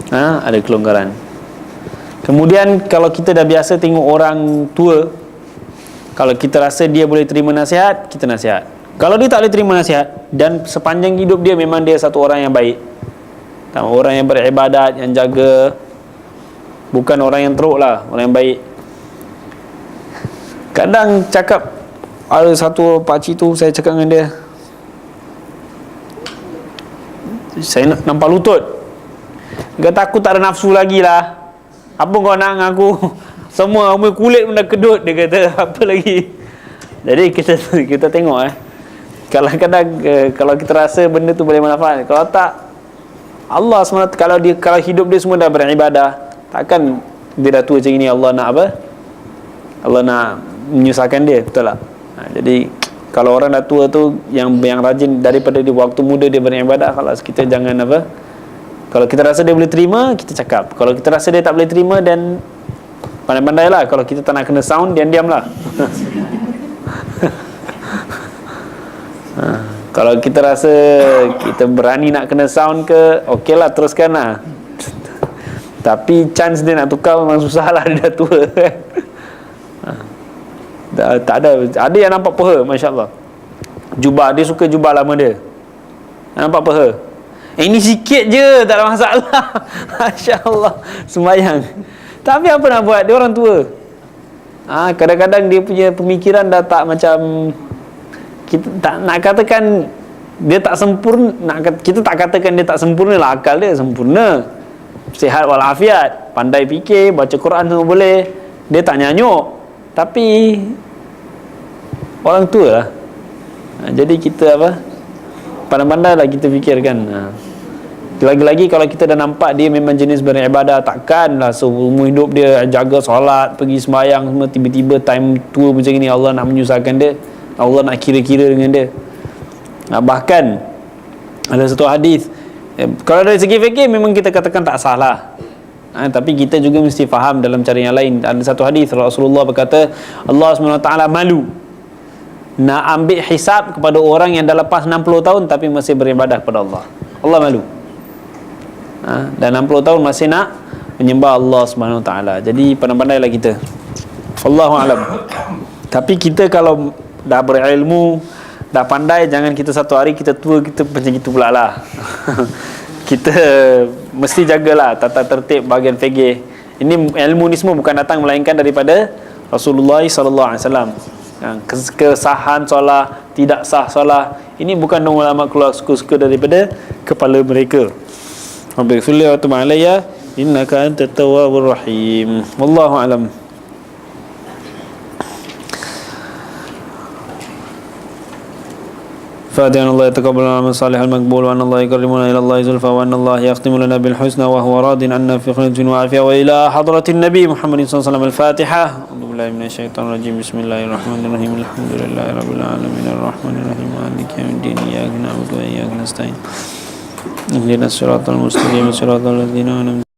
Ada kelonggaran. Kemudian kalau kita dah biasa tengok orang tua, kalau kita rasa dia boleh terima nasihat, kita nasihat. Kalau dia tak boleh terima nasihat dan sepanjang hidup dia memang dia satu orang yang baik, orang yang beribadat, yang jaga, bukan orang yang teruk lah, orang yang baik. Kadang cakap, ada satu pakcik tu, saya cakap dengan dia, saya nampak lutut. Dia kata, aku tak ada nafsu lagi lah. Apa kau nak dengan aku? Semua umur kulit pun dah kedut. Dia kata, apa lagi? Jadi kita tengok kadang-kadang kalau kita rasa benda tu boleh manfaat, kalau tak, Allah SWT, kalau hidup dia semua dah beribadah, takkan dia dah tua macam ini Allah nak apa? Allah nak menyusahkan dia, betul tak? Jadi kalau orang dah tua tu yang rajin daripada di waktu muda dia beribadah, kalau kita jangan apa? Kalau kita rasa dia boleh terima, kita cakap. Kalau kita rasa dia tak boleh terima, dan pandai-pandai lah. Kalau kita tak nak kena sound, diam-diam lah. Kalau kita rasa kita berani nak kena sound ke, okey lah, teruskan lah. Tapi chance dia nak tukar memang susah lah, dia dah tua. Tak ada. Ada yang nampak peha, Masya Allah. Jubah, dia suka jubah lama dia. Nampak peha. Ini sikit je, tak ada masalah. Masya Allah, sembahyang. Tapi apa nak buat, dia orang tua. Kadang-kadang dia punya pemikiran dah tak macam, kita tak nak katakan dia tak sempurna, kita tak katakan dia tak sempurna lah. Akal dia sempurna, sihat walafiat, pandai fikir, baca Quran semua boleh. Dia tak nyanyuk, tapi Orang tua lah. Jadi kita apa, pandai-pandai lah kita fikirkan. Lagi-lagi kalau kita dah nampak dia memang jenis beribadah, takkanlah seumur hidup dia jaga solat, pergi sembahyang semua, tiba-tiba time tua macam ni Allah nak menyusahkan dia, Allah nak kira-kira dengan dia. Bahkan ada satu hadis, kalau dari segi fikir memang kita katakan tak salah, tapi kita juga mesti faham dalam cara yang lain. Ada satu hadis Rasulullah berkata, Allah SWT malu nak ambil hisab kepada orang yang dah lepas 60 tahun tapi masih beribadah kepada Allah. Allah malu. Dan 60 tahun masih nak menyembah Allah SWT. Jadi pandai-pandailah kita. Wallahu alam. Tapi kita kalau dah berilmu, dah pandai, jangan kita satu hari kita tua kita macam gitu pula lah. Kita mesti jagalah tata tertib bahagian fikih. Ini ilmu ni semua bukan datang melainkan daripada Rasulullah SAW. Kesahan solat, tidak sah solat, ini bukan ulama keluar suka-suka daripada kepala mereka. Rabbi ghfirli wa tub alayya innaka antat tawwabur rahim. Wallahu alam. فاتحا الله يتقبل العمل الصالح المقبول وأن الله يكرمنا إلى الله زلفى وأن الله يختم لنا بالحسنى وهو راض عنا في خلد وعافية وإلى حضرة النبي محمد صلى الله عليه وسلم الفاتحة. أعوذ بالله من الشيطان الرجيم بسم الله الرحمن الرحيم الحمد لله رب العالمين الرحمن الرحيم مالك يوم الدين إياك نعبد وإياك نستعين اهدنا الصراط المستقيم صراط الذين أنعمت